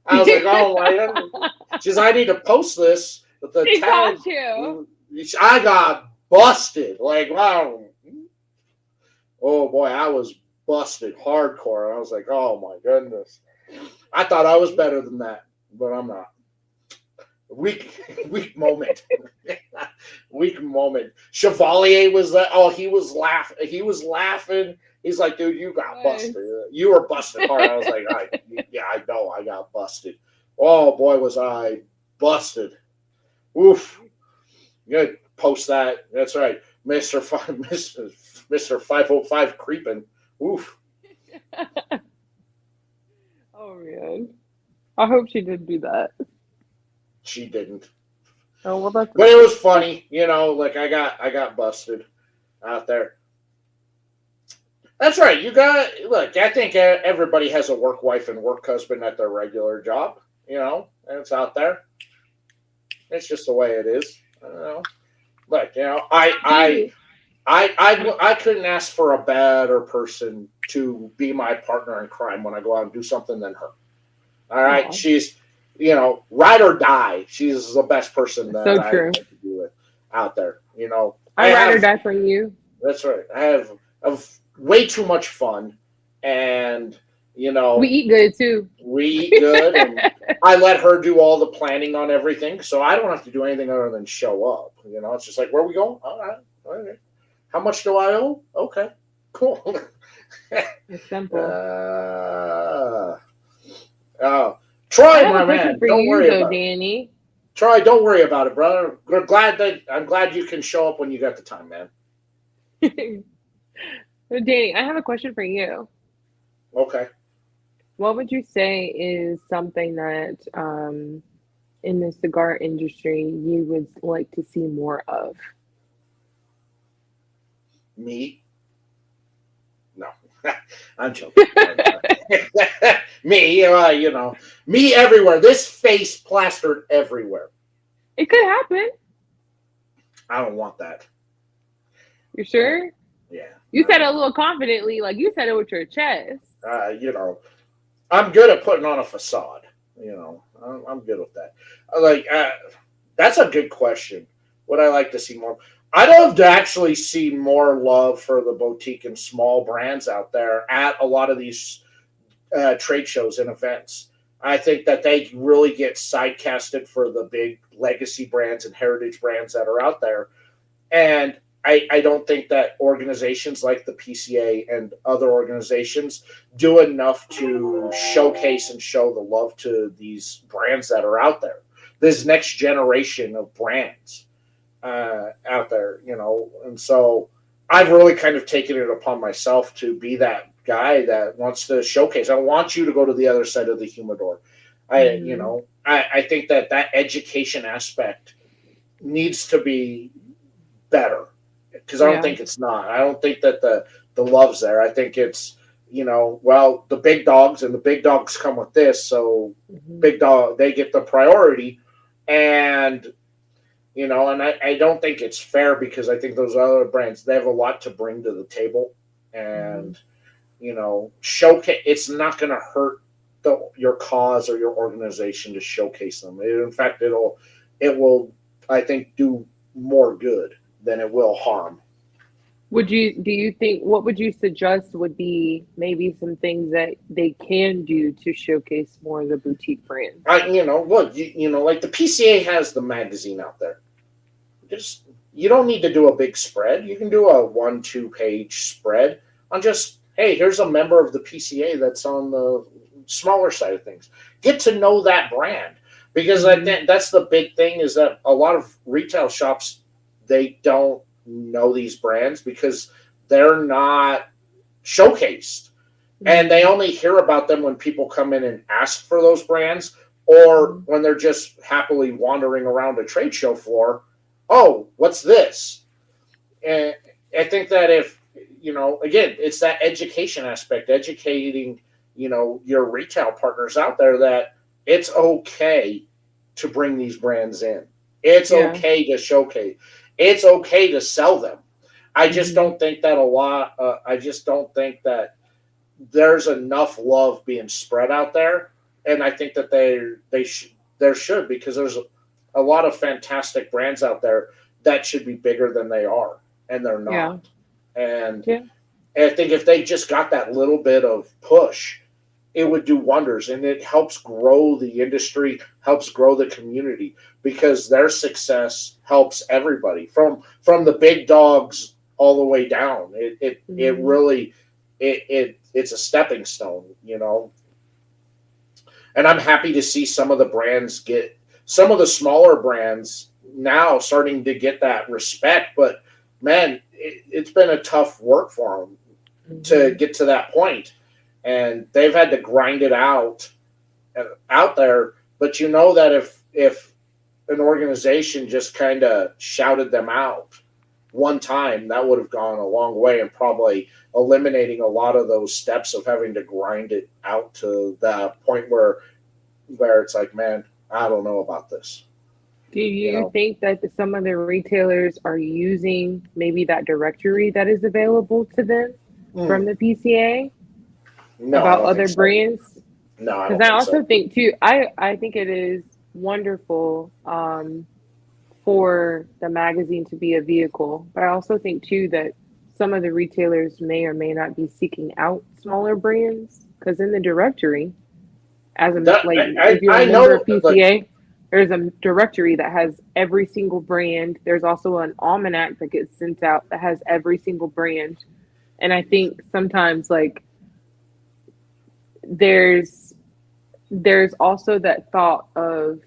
I was like, "Oh my God." She's, "I need to post this." But the
he
tag,
got you.
I got busted. Like, wow. Oh boy, I was busted hardcore. I was like, "Oh my goodness." I thought I was better than that, but I'm not. Weak moment. Weak moment. Chevalier was that. Oh, he was laughing. He was laughing. He's like, "Dude, you got
Nice.
busted. You were busted hard." I was like, "Yeah, I know. I got busted." Oh boy, was I busted. Oof. Good. Post that. That's right, Mister 505 creeping. Oof.
Oh man. I hope she did do that.
She didn't.
Oh well, that's
But it
nice.
was funny, like I got busted out there. That's right. Look, I think everybody has a work wife and work husband at their regular job, and it's out there. It's just the way it is. I don't know. Look,
Danny,
I couldn't ask for a better person to be my partner in crime when I go out and do something than her. All right.
oh,
She's, ride or die. She's the best person that
so
I
true.
get to do it out there. I
I'd rather
have,
die for you.
that's right. I have way too much fun, and,
We eat good too.
we eat good, and I let her do all the planning on everything. So I don't have to do anything other than show up. It's just like, where are we going? All right. Okay. How much do I owe? Okay. Cool.
It's simple.
Oh,
I
Troy,
have a
my
question
man,
for
don't
you
worry
though,
about it.
Danny.
Troy, don't worry about it, brother. I'm glad you can show up when you got the time, man.
Danny, I have a question for you.
Okay.
What would you say is something that in the cigar industry you would like to see more of?
Me? No. I'm joking. Me, me everywhere. This face plastered everywhere.
It could happen.
I don't want that.
You
Uh,
sure?
yeah.
You said it a little confidently, like you said it with your chest.
Uh, you know, I'm good at putting on a facade. I'm good with that. Like, that's a good question. Would I like to see more? I'd love to actually see more love for the boutique and small brands out there at a lot of these trade shows and events. I think that they really get sidecasted for the big legacy brands and heritage brands that are out there. And I don't think that organizations like the PCA and other organizations do enough to showcase and show the love to these brands that are out there. This next generation of brands out there, and so I've really kind of taken it upon myself to be that guy that wants to showcase. I want you to go to the other side of the humidor.
Hmm.
I think that education aspect needs to be better because I don't
Yeah.
think it's not. I don't think that the love's there. I think it's well, the big dogs and the big dogs come with this, so
Hmm.
big dog they get the priority, and and I don't think it's fair because I think those other brands they have a lot to bring to the table,
Hmm.
and showcase. It's not going to hurt your cause or your organization to showcase them. In fact, it will I think do more good than it will harm.
Do you think, what would you suggest would be maybe some things that they can do to showcase more of the boutique brands?
Look, like the PCA has the magazine out there. Just you don't need to do a big spread. You can do a 1-2 page spread on just hey, here's a member of the PCA that's on the smaller side of things. Get to know that brand because I
Hmm.
think that's the big thing is that a lot of retail shops they don't know these brands because they're not showcased and they
Hmm.
only hear about them when people come in and ask for those brands or
Hmm.
when they're just happily wandering around a trade show floor. Oh, what's this? And I think that if again, it's that education aspect, educating your retail partners out there that it's okay to bring these brands in. It's
Yeah.
okay to showcase. It's okay to sell them. I just
Hmm.
don't think that a lot. I just don't think that there's enough love being spread out there, and I think that there should because there's a lot of fantastic brands out there that should be bigger than they are, and they're
Yeah.
not. And
Yeah.
I think if they just got that little bit of push, it would do wonders, and it helps grow the industry, helps grow the community because their success helps everybody from the big dogs all the way down. It
Hmm.
really it's a stepping stone, and I'm happy to see some of the brands get some of the smaller brands now starting to get that respect. But man, it's been a tough work for them to
Hmm.
get to that point, and they've had to grind it out there. But you know that if an organization just kind of shouted them out one time, that would have gone a long way and probably eliminating a lot of those steps of having to grind it out to the point where it's like, man, I don't know about this.
Do
You
you
know,
think that some of the retailers are using maybe that directory that is available to them from
mm,
the PCA
no, I
about
don't think
other
so.
brands?
No, I
Because
don't
I
think
also
so.
think too, I think it is wonderful for the magazine to be a vehicle, but I also think too that some of the retailers may or may not be seeking out smaller brands because in the directory, as a
That
like
I
if you're a
I
member
know
of
like
PCA, there's a directory that has every single brand. There's also an almanac that gets sent out that has every single brand. And I think sometimes like there's there's also that thought of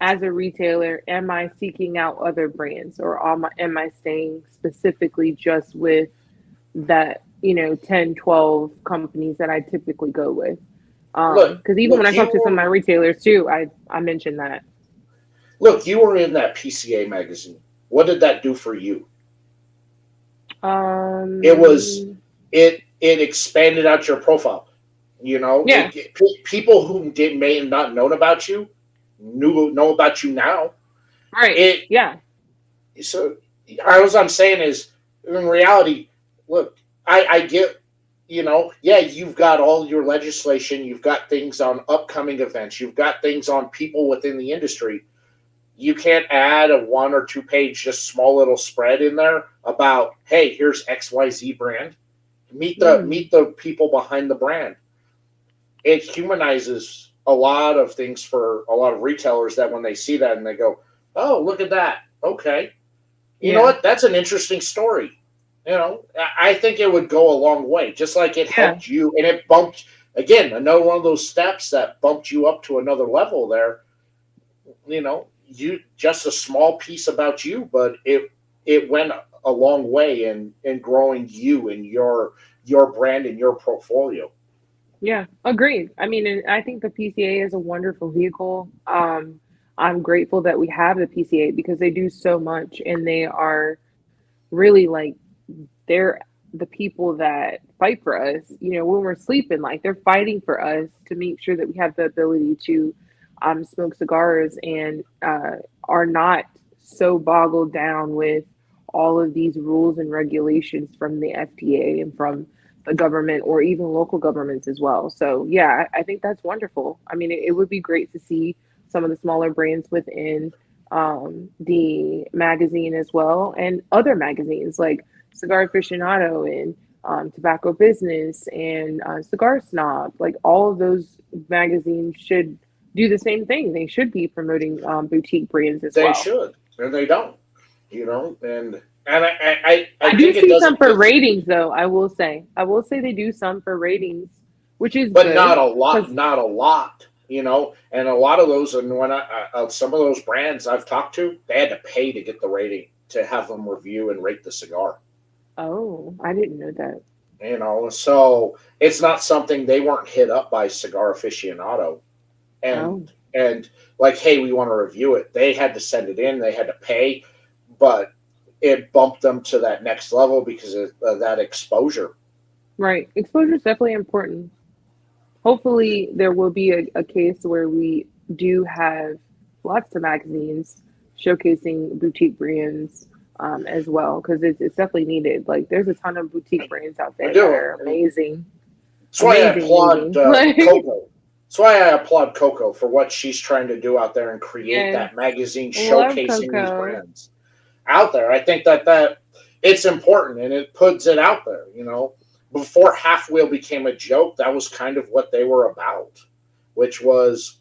as a retailer, am I seeking out other brands or am I staying specifically just with that, 10, 12 companies that I typically go with? Because even when
look
I talk to some of my
you
retailers too, I mentioned that.
you were in that PCA magazine. What did that do for you? It was
Um,
it expanded out your profile.
yeah,
People who may have not known about you know about you now.
right.
It
Yeah.
so all I'm saying is in reality, look, I get yeah, you've got all your legislation, you've got things on upcoming events, you've got things on people within the industry. You can't add a 1 or 2 page just small little spread in there about hey, here's XYZ brand.
Mm,
Meet the people behind the brand. It humanizes a lot of things for a lot of retailers that when they see that and they go, oh, look at that. Okay. You know
Yeah.
what? That's an interesting story. I think it would go a long way, just like it
Yeah.
helped you and it bumped again, another one of those steps that bumped you up to another level there. You just a small piece about you, but it went a long way in growing you and your brand and your portfolio.
Yeah, agreed. I mean, and I think the PCA is a wonderful vehicle. I'm grateful that we have the PCA because they do so much and they are really like they're the people that fight for us, when we're sleeping, like they're fighting for us to make sure that we have the ability to smoke cigars and are not so boggled down with all of these rules and regulations from the FDA and from the government or even local governments as well. So, yeah, I think that's wonderful. I mean, it would be great to see some of the smaller brands within the magazine as well and other magazines like Cigar Aficionado and Tobacco Business and Cigar Snob. Like all of those magazines should do the same thing. They should be promoting boutique brands as
They
well.
should, and they don't. And I
I do
think it
see some
doesn't
for
just,
ratings, though. I will say they do some for ratings, which is
but not
good
a lot,
because
not a lot. And a lot of those, and when some of those brands I've talked to, they had to pay to get the rating to have them review and rate the cigar.
oh, I didn't know that.
So it's not something they weren't hit up by Cigar Aficionado and
Oh,
and like, hey, we want to review it. They had to send it in, they had to pay, but it bumped them to that next level because of that exposure.
right. Exposure is definitely important. Hopefully there will be a case where we do have lots of magazines showcasing boutique brands as well because it's definitely needed. Like there's a ton of boutique brands out
I
there that
do.
are amazing,
That's why I
amazing,
applaud
amazing. Like
Coco. That's why I applaud Coco for what she's trying to do out there and create
yes,
that magazine
love
showcasing these
Coco.
brands out there. I think that it's important and it puts it out there. Before Half Wheel became a joke, that was kind of what they were about, which was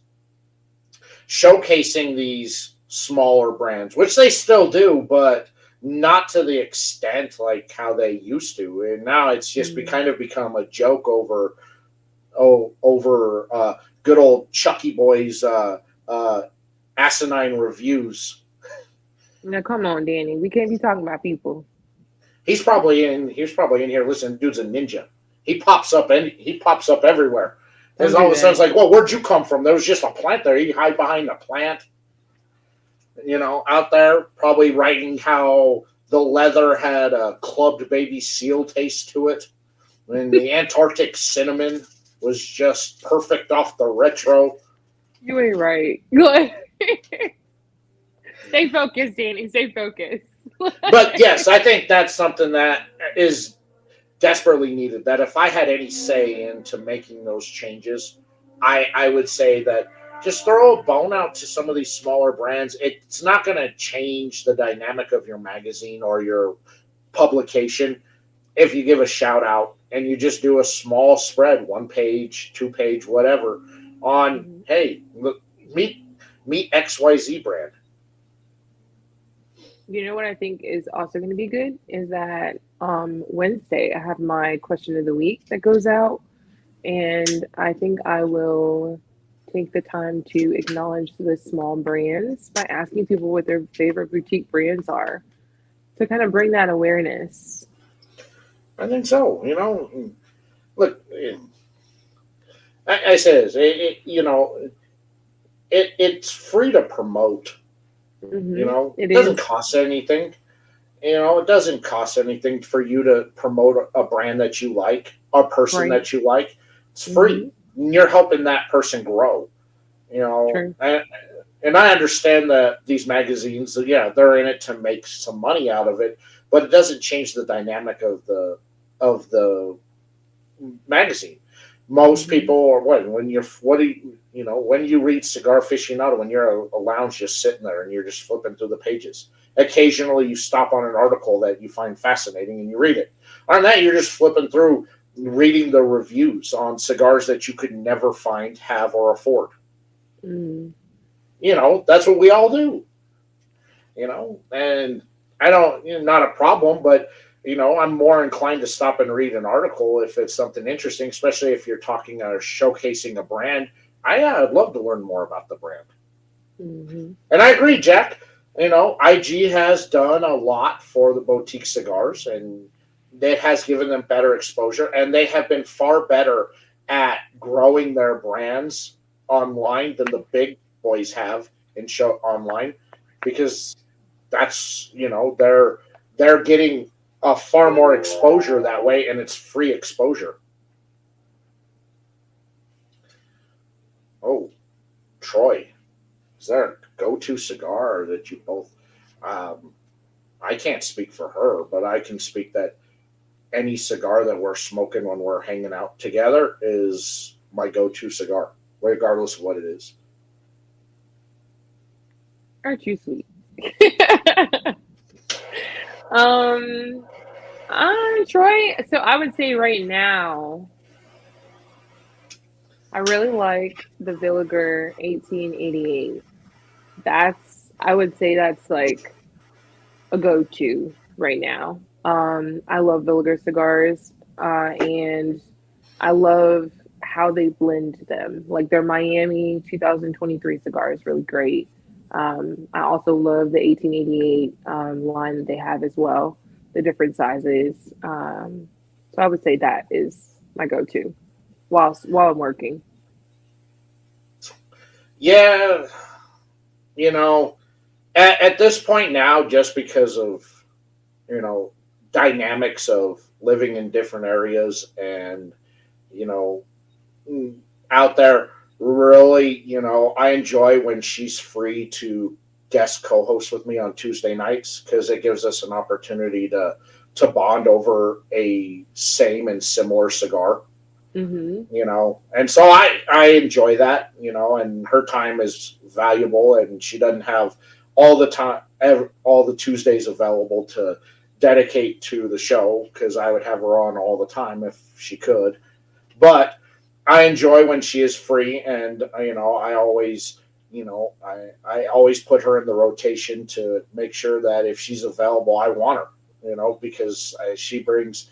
showcasing these smaller brands, which they still do, but not to the extent like how they used to. And now it's just
Mm.
kind of become a joke over good old Chucky Boy's asinine reviews.
Now come on, Danny, we can't be talking about people.
He's probably in here. Listen, dude's a ninja. He pops up everywhere. There's
Don't
all
do
of a sudden it's
that.
like, well, where'd you come from? There was just a plant there. You hide behind the plant. Out there, probably writing how the leather had a clubbed baby seal taste to it, and the Antarctic cinnamon was just perfect off the retro.
You ain't right. Good. Stay focused, Danny. Stay focused.
But yes, I think that's something that is desperately needed. That if I had any say into making those changes, I would say that just throw a bone out to some of these smaller brands. It's not going to change the dynamic of your magazine or your publication if you give a shout out and you just do a small spread, 1 page, 2 page, whatever, on,
Mhm.
hey, look, meet XYZ brand.
You know what I think is also going to be good is that Wednesday I have my question of the week that goes out, and I think I will take the time to acknowledge the small brands by asking people what their favorite boutique brands are to kind of bring that awareness.
I think so. Look, I say this, it's free to promote.
It
It doesn't
is
cost anything. It doesn't cost anything for you to promote a brand that you like, a person
right.
that you like. It's free.
Hmm.
You're helping that person grow.
True.
And I understand that these magazines, yeah, they're in it to make some money out of it, but it doesn't change the dynamic of the magazine. Most
Hmm.
people are when you read Cigar Aficionado, when you're a lounge just sitting there and you're just flipping through the pages. Occasionally, you stop on an article that you find fascinating and you read it. On that, you're just flipping through, reading the reviews on cigars that you could never find, have, or afford.
Mm.
That's what we all do. And I don't, not a problem, but I'm more inclined to stop and read an article if it's something interesting, especially if you're talking or showcasing a brand. I'd love to learn more about the brand.
Mm-hmm.
And I agree, Jack. IG has done a lot for the boutique cigars, and it has given them better exposure, and they have been far better at growing their brands online than the big boys have in show online, because that's they're getting a far more exposure that way, and it's free exposure. Oh, Troy, is there a go-to cigar that you both? Um, I can't speak for her, but I can speak that any cigar that we're smoking when we're hanging out together is my go-to cigar, regardless of what it is.
Aren't you sweet? um, Troy. So I would say right now, I really like the Villiger 1888. I would say that's like a go-to right now. I love Villiger cigars, and I love how they blend them. Like their Miami 2023 cigar is really great. I also love the 1888 line that they have as well, the different sizes. So I would say that is my go-to while I'm working.
Yeah, you know, at this point now, just because of you know dynamics of living in different areas and you know out there, really, I enjoy when she's free to guest co-host with me on Tuesday nights, because it gives us an opportunity to bond over a same and similar cigar.
Hmm.
And so I enjoy that. And her time is valuable, and she doesn't have all the time, all the Tuesdays available to dedicate to the show, because I would have her on all the time if she could. But I enjoy when she is free, and I always I always put her in the rotation to make sure that if she's available, I want her. Because she brings,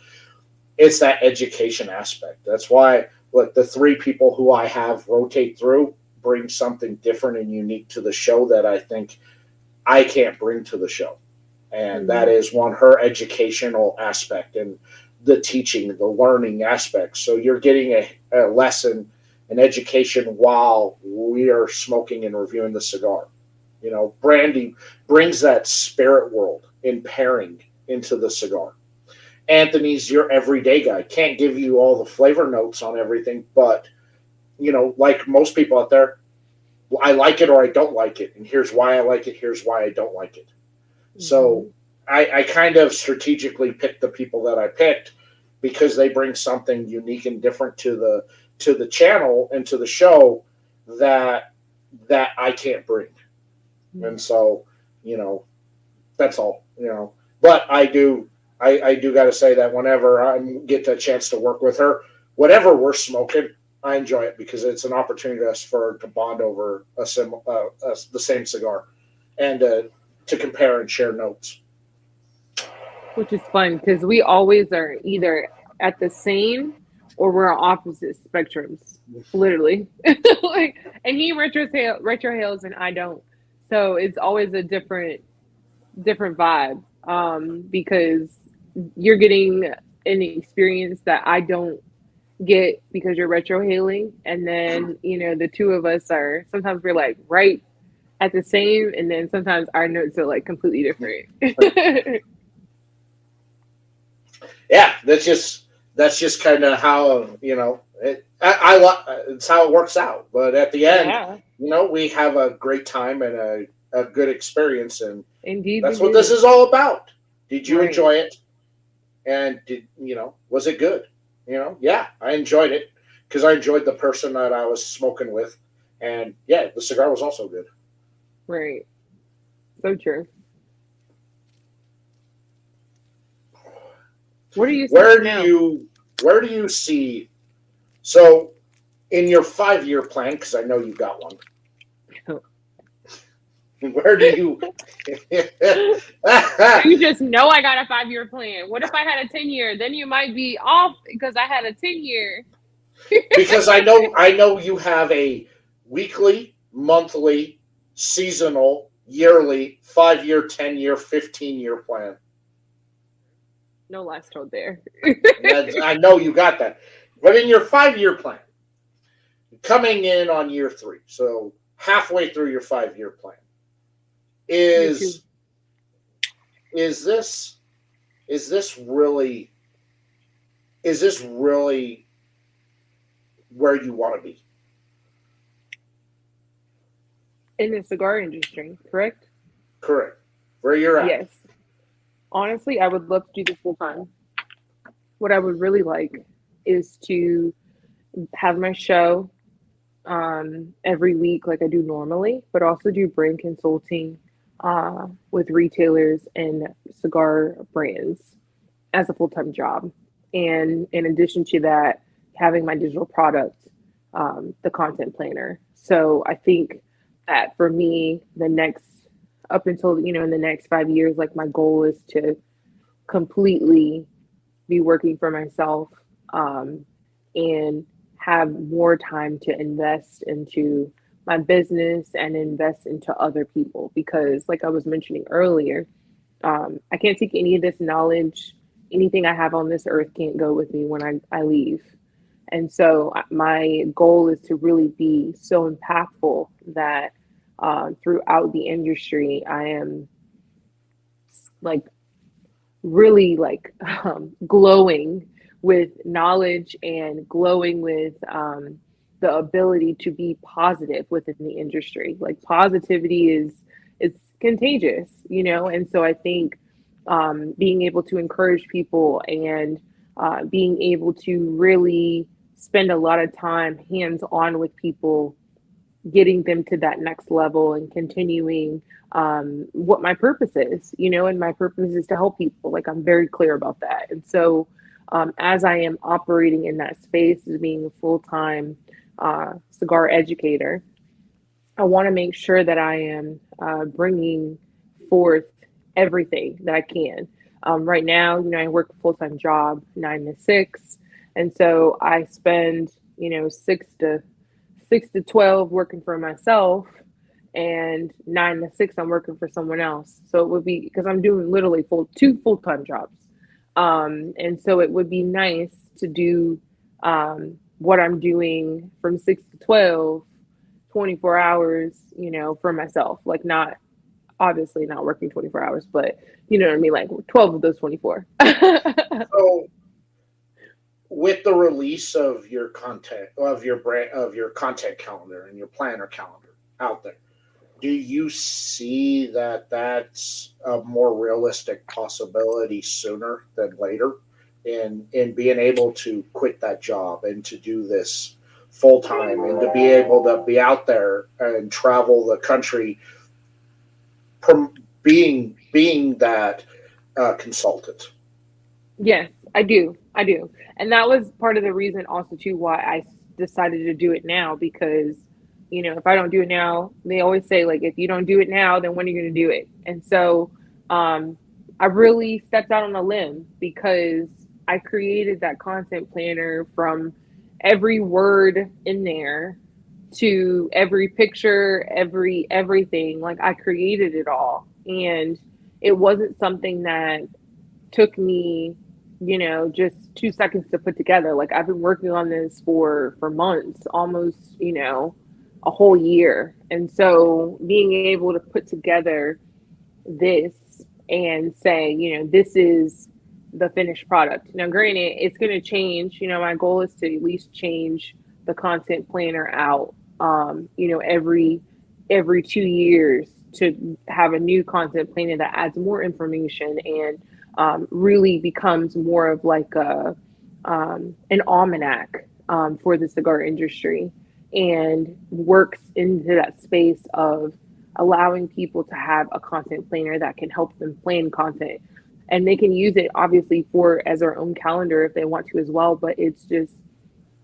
it's that education aspect. That's why, look, the three people who I have rotate through bring something different and unique to the show that I think I can't bring to the show. And that
Hmm.
is one, her educational aspect and the teaching, the learning aspect. So you're getting a lesson, an education while we are smoking and reviewing the cigar. Brandy brings that spirit world in pairing into the cigar. Anthony's your everyday guy. Can't give you all the flavor notes on everything, but like most people out there, I like it or I don't like it, and here's why I like it. Here's why I don't like it. So
Hmm.
I kind of strategically picked the people that I picked because they bring something unique and different to the channel and to the show that I can't bring. And so, you know, that's all. But I do got to say that whenever I get a chance to work with her, whatever we're smoking, I enjoy it because it's an opportunity for to bond over the same cigar, and to compare and share notes.
Which is fun because we always are either at the same or we're on opposite spectrums, literally. Like, and he retrohales and I don't, so it's always a different vibe. Because you're getting an experience that I don't get because you're retrohaling, and then the two of us are sometimes we're like right at the same, and then sometimes our notes are like completely different.
Yeah, that's just kind of how it's how it works out. But at the end,
Yeah.
we have a great time and a good experience, and
Indeed, we
that's what this
do.
is all about. Did you
Right.
enjoy it? And was it good? Yeah, I enjoyed it because I enjoyed the person that I was smoking with, and yeah, the cigar was also good.
Right. So true. What are you
Where
smoking
do
now?
you where do you see, so in your 5-year plan? Because I know you got one. Where do you?
You just know I got a 5 year plan. What if I had a 10 year? Then you might be off because I had a 10 year.
Because I know you have a weekly, monthly, seasonal, yearly, 5 year, 10 year, 15 year plan.
No lies told there.
I know you got that. But in your 5 year plan, coming in on year three, so halfway through your 5 year plan,
Year two.
is is this is this really is this really where you want to be?
In the cigar industry, correct?
Correct. Where you're at.
Yes. Honestly, I would love to do this full time. What I would really like is to have my show every week like I do normally, but also do brand consulting with retailers and cigar brands as a full time job. And in addition to that, having my digital product, the content planner. So I think that for me, the next up until in the next 5 years, like my goal is to completely be working for myself, and have more time to invest into my business and invest into other people because like I was mentioning earlier, I can't take any of this knowledge. Anything I have on this earth can't go with me when I leave. And so my goal is to really be so impactful that throughout the industry, I am like really like glowing with knowledge and glowing with the ability to be positive within the industry. Like positivity is contagious, and so I think being able to encourage people and being able to really spend a lot of time hands on with people, getting them to that next level and continuing what my purpose is, and my purpose is to help people. Like I'm very clear about that. And so as I am operating in that space as being a full time cigar educator, I want to make sure that I am bringing forth everything that I can. Right now, I work a full time job, 9 to 6, and so I spend, 6 to 12 working for myself, and 9 to 6 I'm working for someone else. So it would be because I'm doing literally two full time jobs, and so it would be nice to do what I'm doing from 6 to 12 24 hours, for myself. Like not obviously not working 24 hours, but you know what I mean? Like 12 of those 24.
So with the release of your content of your brand of your content calendar and your planner calendar out there, do you see that that's a more realistic possibility sooner than later in being able to quit that job and to do this full time and to be able to be out there and travel the country being that consultant?
Yes, I do. I do. And that was part of the reason also too why I decided to do it now because if I don't do it now, they always say like if you don't do it now, then when are you going to do it? And so um I really stepped out on a limb because I created that content planner from every word in there to every picture, everything. Like I created it all. And it wasn't something that took me, just 2 seconds to put together. Like I've been working on this for months, almost, a whole year. And so being able to put together this and say, this is the finished product. Now, granted, it's going to change. My goal is to at least change the content planner out, every 2 years to have a new content planner that adds more information and really becomes more of like an almanac for the cigar industry and works into that space of allowing people to have a content planner that can help them plan content, and they can use it obviously for as their own calendar if they want to as well, but it's just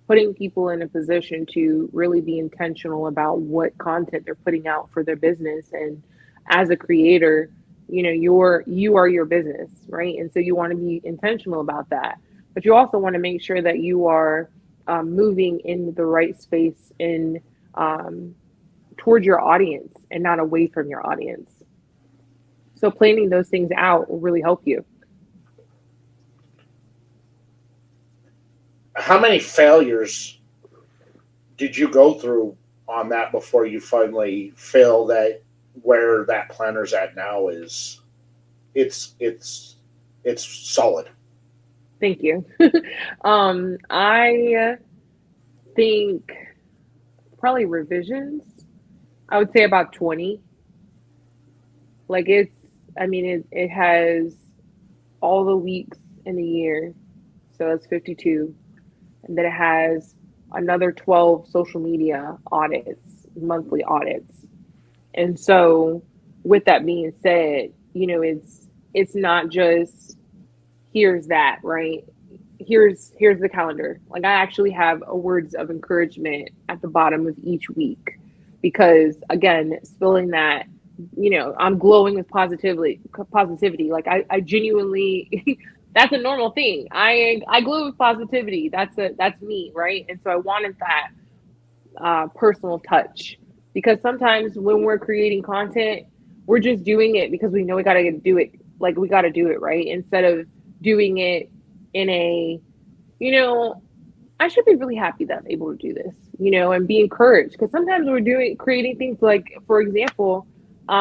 putting people in a position to really be intentional about what content they're putting out for their business and as a creator, you are your business, right? And so you want to be intentional about that, but you also want to make sure that you are moving in the right space in um, towards your audience and not away from your audience. So planning those things out will really help you.
How many failures did you go through on that before you finally feel that where that planner's at now is it's it's it's solid?
Thank you. I think probably revisions. I would say about 20. Like I mean, it has all the weeks in the year. So that's 52. And then it has another 12 social media audits, monthly audits. And so with that being said, it's not just here's that, right? Here's the calendar. Like I actually have a words of encouragement at the bottom of each week because again, spilling that, I'm glowing with positivity. Like I genuinely that's a normal thing. I glow with positivity. That's me, right? And so I wanted that personal touch because sometimes when we're creating content, we're just doing it because we know we got to do it. Like we got to do it, right? Instead of doing it in a, you know, I should be really happy that I'm able to do this, and be encouraged because sometimes we're doing creating things like, for example, a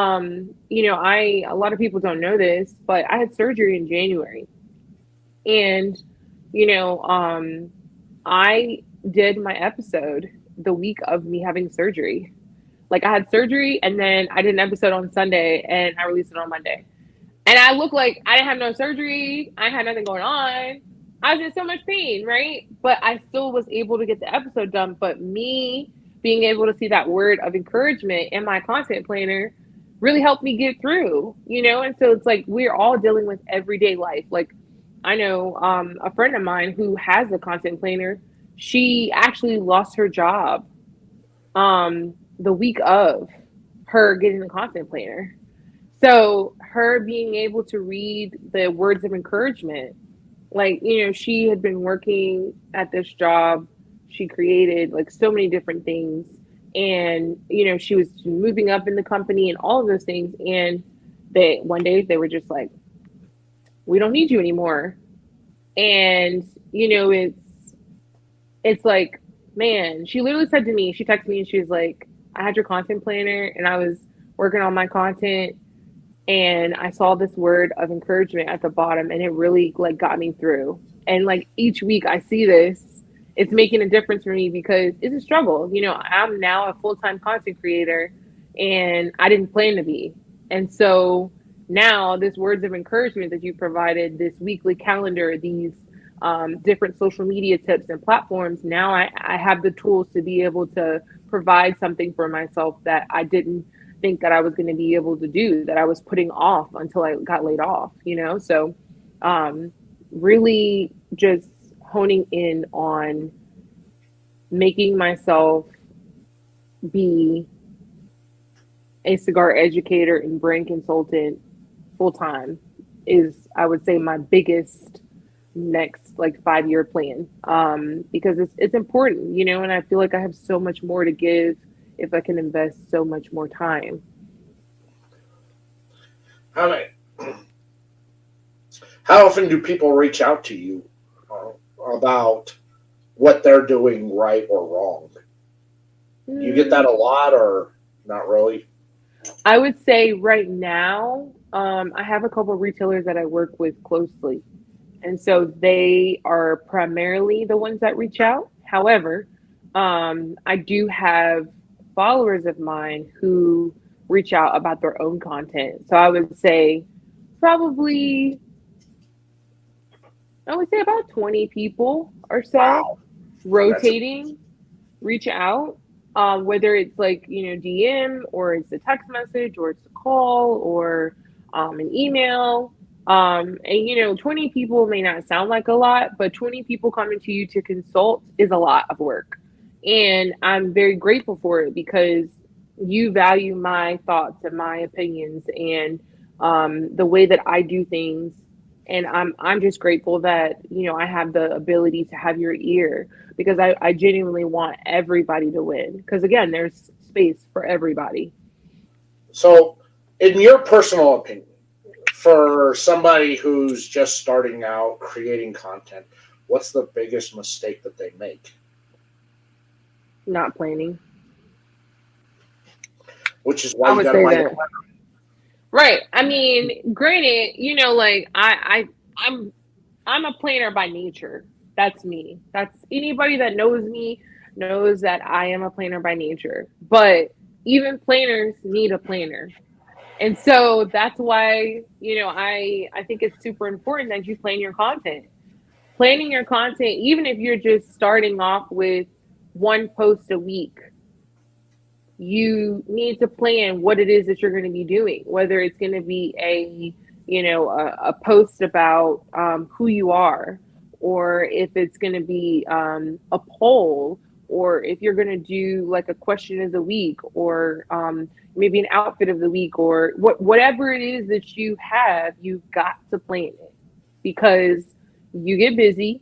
lot of people don't know this, but I had surgery in January, and you know, I did my episode the week of me having surgery. Like I had surgery and then I did an episode on Sunday and I released it on Monday. And I look like I didn't have no surgery. I had nothing going on. I was in so much pain, right? But I still was able to get the episode done. But me being able to see that word of encouragement in my content planner really helped me get through, And so it's like we're all dealing with everyday life. Like I know a friend of mine who has a content planner. She actually lost her job the week of her getting the content planner. So her being able to read the words of encouragement, like, she had been working at this job. She created like so many different things. And, she was moving up in the company and all of those things. And one day they were just like, we don't need you anymore. And, it's like, man, she literally said to me, she texted me and she was like, I had your content planner and I was working on my content and I saw this word of encouragement at the bottom and it really like got me through. And like each week I see this, it's making a difference for me because it's a struggle. I'm now a full-time content creator and I didn't plan to be. And so now this words of encouragement that you provided, this weekly calendar, these different social media tips and platforms, now I have the tools to be able to provide something for myself that I didn't think that I was going to be able to do, that I was putting off until I got laid off. So really just honing in on making myself be a cigar educator and brand consultant full time is, I would say, my biggest next like 5-year plan, because it's important, and I feel like I have so much more to give if I can invest so much more time.
How many, how often do people reach out to you about what they're doing right or wrong? Do you get that a lot or not really?
I would say right now, I have a couple of retailers that I work with closely. And so they are primarily the ones that reach out. However, I do have followers of mine who reach out about their own content. So probably, I would say about 20 people or so
Wow, that's
rotating reach out, whether it's like, DM or it's a text message or it's a call or an email. And 20 people may not sound like a lot, but 20 people coming to you to consult is a lot of work. And I'm very grateful for it because you value my thoughts and my opinions and the way that I do things. And I'm just grateful that, I have the ability to have your ear because I genuinely want everybody to win. Because again, there's space for everybody.
So, in your personal opinion, for somebody who's just starting out creating content, what's the biggest mistake that they make?
Not planning.
Which is why
I
you
would
got to
say
buy the
that. Right. I mean, granted, like I'm a planner by nature. That's me. That's anybody that knows me knows that I am a planner by nature. But even planners need a planner. And so that's why, I think it's super important that you plan your content. Planning your content, even if you're just starting off with one post a week, you need to plan what it is that you're going to be doing, whether it's going to be a post about who you are, or if it's going to be a poll, or if you're going to do like a question of the week, or maybe an outfit of the week, or whatever it is that you have, you've got to plan it because you get busy,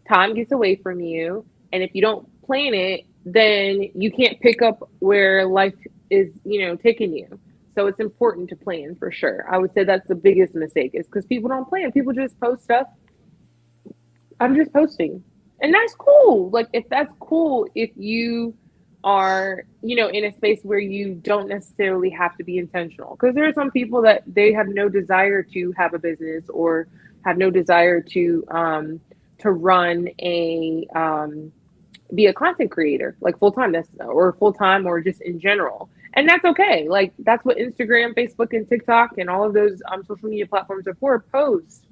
time gets away from you, and if you don't plan it, then you can't pick up where life is, taking you. So it's important to plan for sure. I would say that's the biggest mistake is because people don't plan. People just post stuff. I'm just posting. And that's cool. Like if that's cool, if you are, in a space where you don't necessarily have to be intentional. Because there are some people that they have no desire to have a business or have no desire to run a be a content creator like full time, that's or full time or just in general, and that's okay. Like that's what Instagram, Facebook, and TikTok and all of those social media platforms are for, post.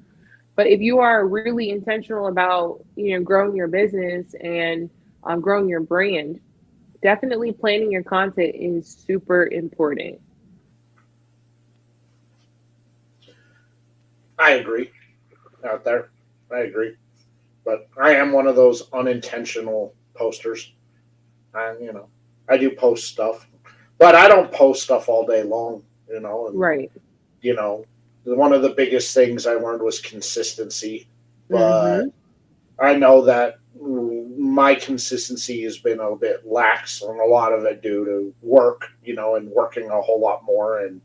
But if you are really intentional about growing your business and growing your brand, definitely planning your content is super important.
I agree out there. I agree. But I am one of those unintentional posters. I do post stuff, but I don't post stuff all day long. And
Right.
you know, one of the biggest things I learned was consistency. But
Mm-hmm.
I know that my consistency has been a bit lax, and a lot of it due to work, and working a whole lot more, and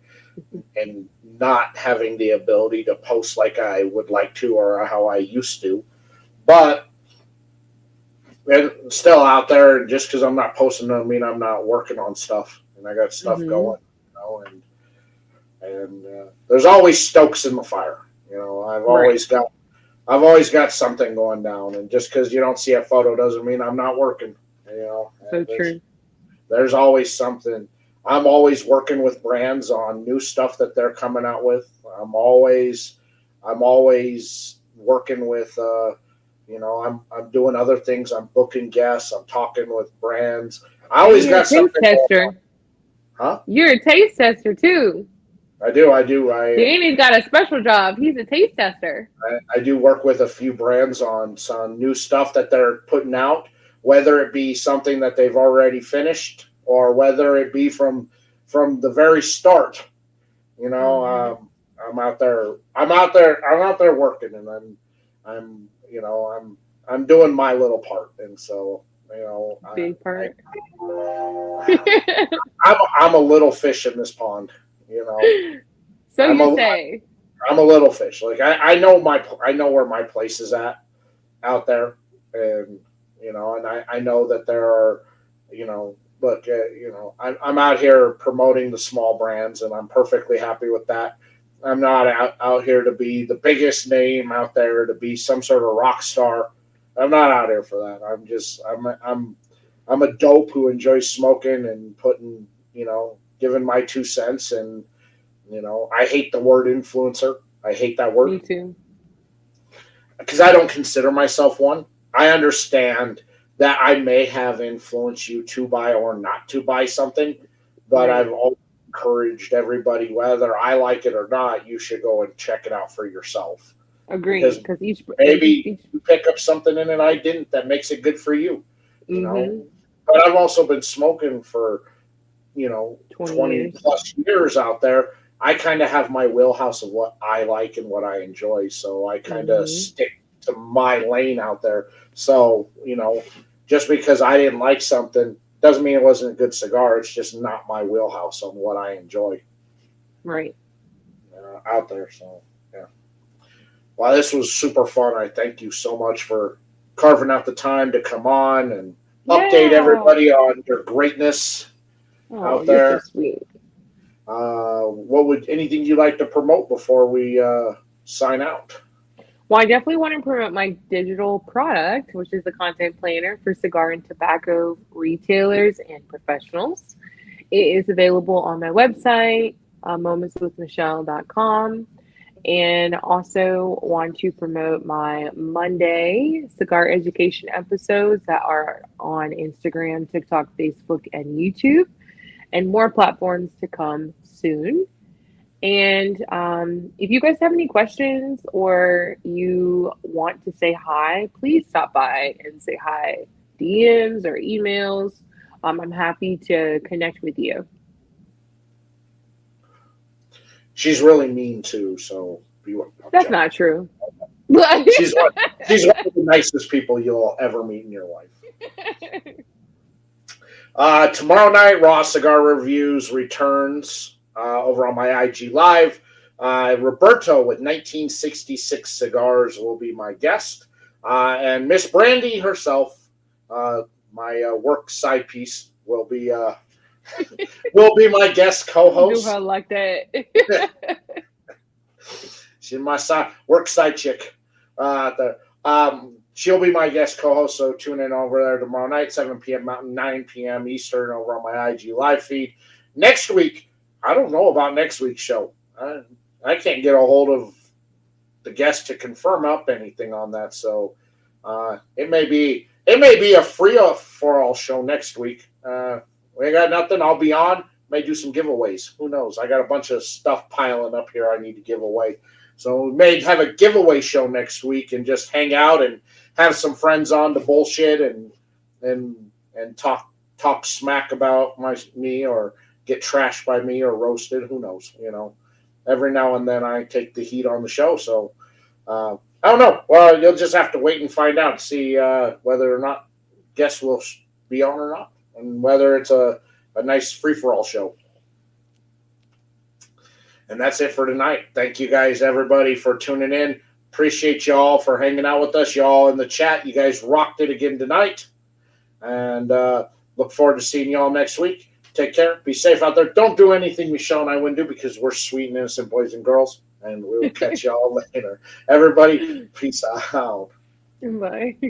not having the ability to post like I would like to or how I used to. But it's still out there. And just because I'm not posting doesn't mean I'm not working on stuff, and I got stuff
Mm-hmm.
going. And there's always stokes in the fire.
Right.
I've always got something going down, and just because you don't see a photo doesn't mean I'm not working.
So
And there's
true.
there's always something. I'm always working with brands on new stuff that they're coming out with. I'm always working with. I'm doing other things. I'm booking guests. I'm talking with brands. I
And
always
you're a
got
taste
something going on.
tester.
Huh?
You're a taste tester too.
I do. I do.
Danny's got a special job. He's a taste tester.
I do work with a few brands on some new stuff that they're putting out, whether it be something that they've already finished or whether it be from the very start. You know,
Mm-hmm.
I'm out there. I'm out there. I'm out there working, and I'm I'm doing my little part, and so
Big
I
part.
I'm a little fish in this pond. You know,
So
I'm
you
a
say.
I'm a little fish. Like I know where my place is at out there, and and I know that there are, look, I'm out here promoting the small brands, and I'm perfectly happy with that. I'm not out here to be the biggest name out there to be some sort of rock star. I'm not out here for that. I'm a dope who enjoys smoking and putting, giving my 2 cents. And I hate the word influencer. I hate that word
Me too.
because I don't consider myself one. I understand that I may have influenced you to buy or not to buy something, but I've
Right.
always encouraged everybody, whether I like it or not, you should go and check it out for yourself
Agree.
because
Because
maybe
each.
you pick up something in it I didn't that makes it good for you, you know.
Mm-hmm.
But I've also been smoking for
20
20
years.
plus years out there, I kind of have my wheelhouse of what I like and what I enjoy. So I kind of
Hmm.
stick to my lane out there. So, just because I didn't like something doesn't mean it wasn't a good cigar. It's just not my wheelhouse on what I enjoy
Right.
out there. So, yeah. Well, this was super fun. I thank you so much for carving out the time to come on and update
Yeah.
everybody on your greatness
Oh,
out
you're so
there.
sweet.
What would anything you like to promote before we sign out?
Well, I definitely want to promote my digital product, which is the content planner for cigar and tobacco retailers and professionals. It is available on my website, momentswithmichelle.com. And also want to promote my Monday cigar education episodes that are on Instagram, TikTok, Facebook, and YouTube, and more platforms to come soon. And if you guys have any questions or you want to say hi, please stop by and say hi, DMs or emails. I'm happy to connect with you.
She's really mean too, so I'm
That's
joking.
not true.
She's one. She's one of the nicest people you'll ever meet in your life. Tomorrow night, Raw Cigar Reviews returns over on my IG Live. Roberto with 1966 Cigars will be my guest. And Miss Brandy herself, my work side piece, will be my guest
Do her
co-host.
like that.
She's my work side chick. She'll be my guest co-host, so tune in over there tomorrow night, 7 p.m. Mountain, 9 p.m. Eastern, over on my IG live feed. Next week, I don't know about next week's show. I can't get a hold of the guest to confirm up anything on that, so it may be a free for all show next week. We got nothing. I'll be on. May do some giveaways. Who knows? I got a bunch of stuff piling up here I need to give away. So we may have a giveaway show next week and just hang out and have some friends on to bullshit and talk smack about me or get trashed by me or roasted. Who knows? Every now and then I take the heat on the show. So I don't know. Well, you'll just have to wait and find out. See whether or not guests will be on or not, and whether it's a nice free for all show. And that's it for tonight. Thank you guys, everybody, for tuning in. Appreciate y'all for hanging out with us. Y'all in the chat, you guys rocked it again tonight. And look forward to seeing y'all next week. Take care. Be safe out there. Don't do anything Michelle and I wouldn't do because we're sweet and innocent boys and girls. And we will catch y'all later. Everybody, peace out.
Bye.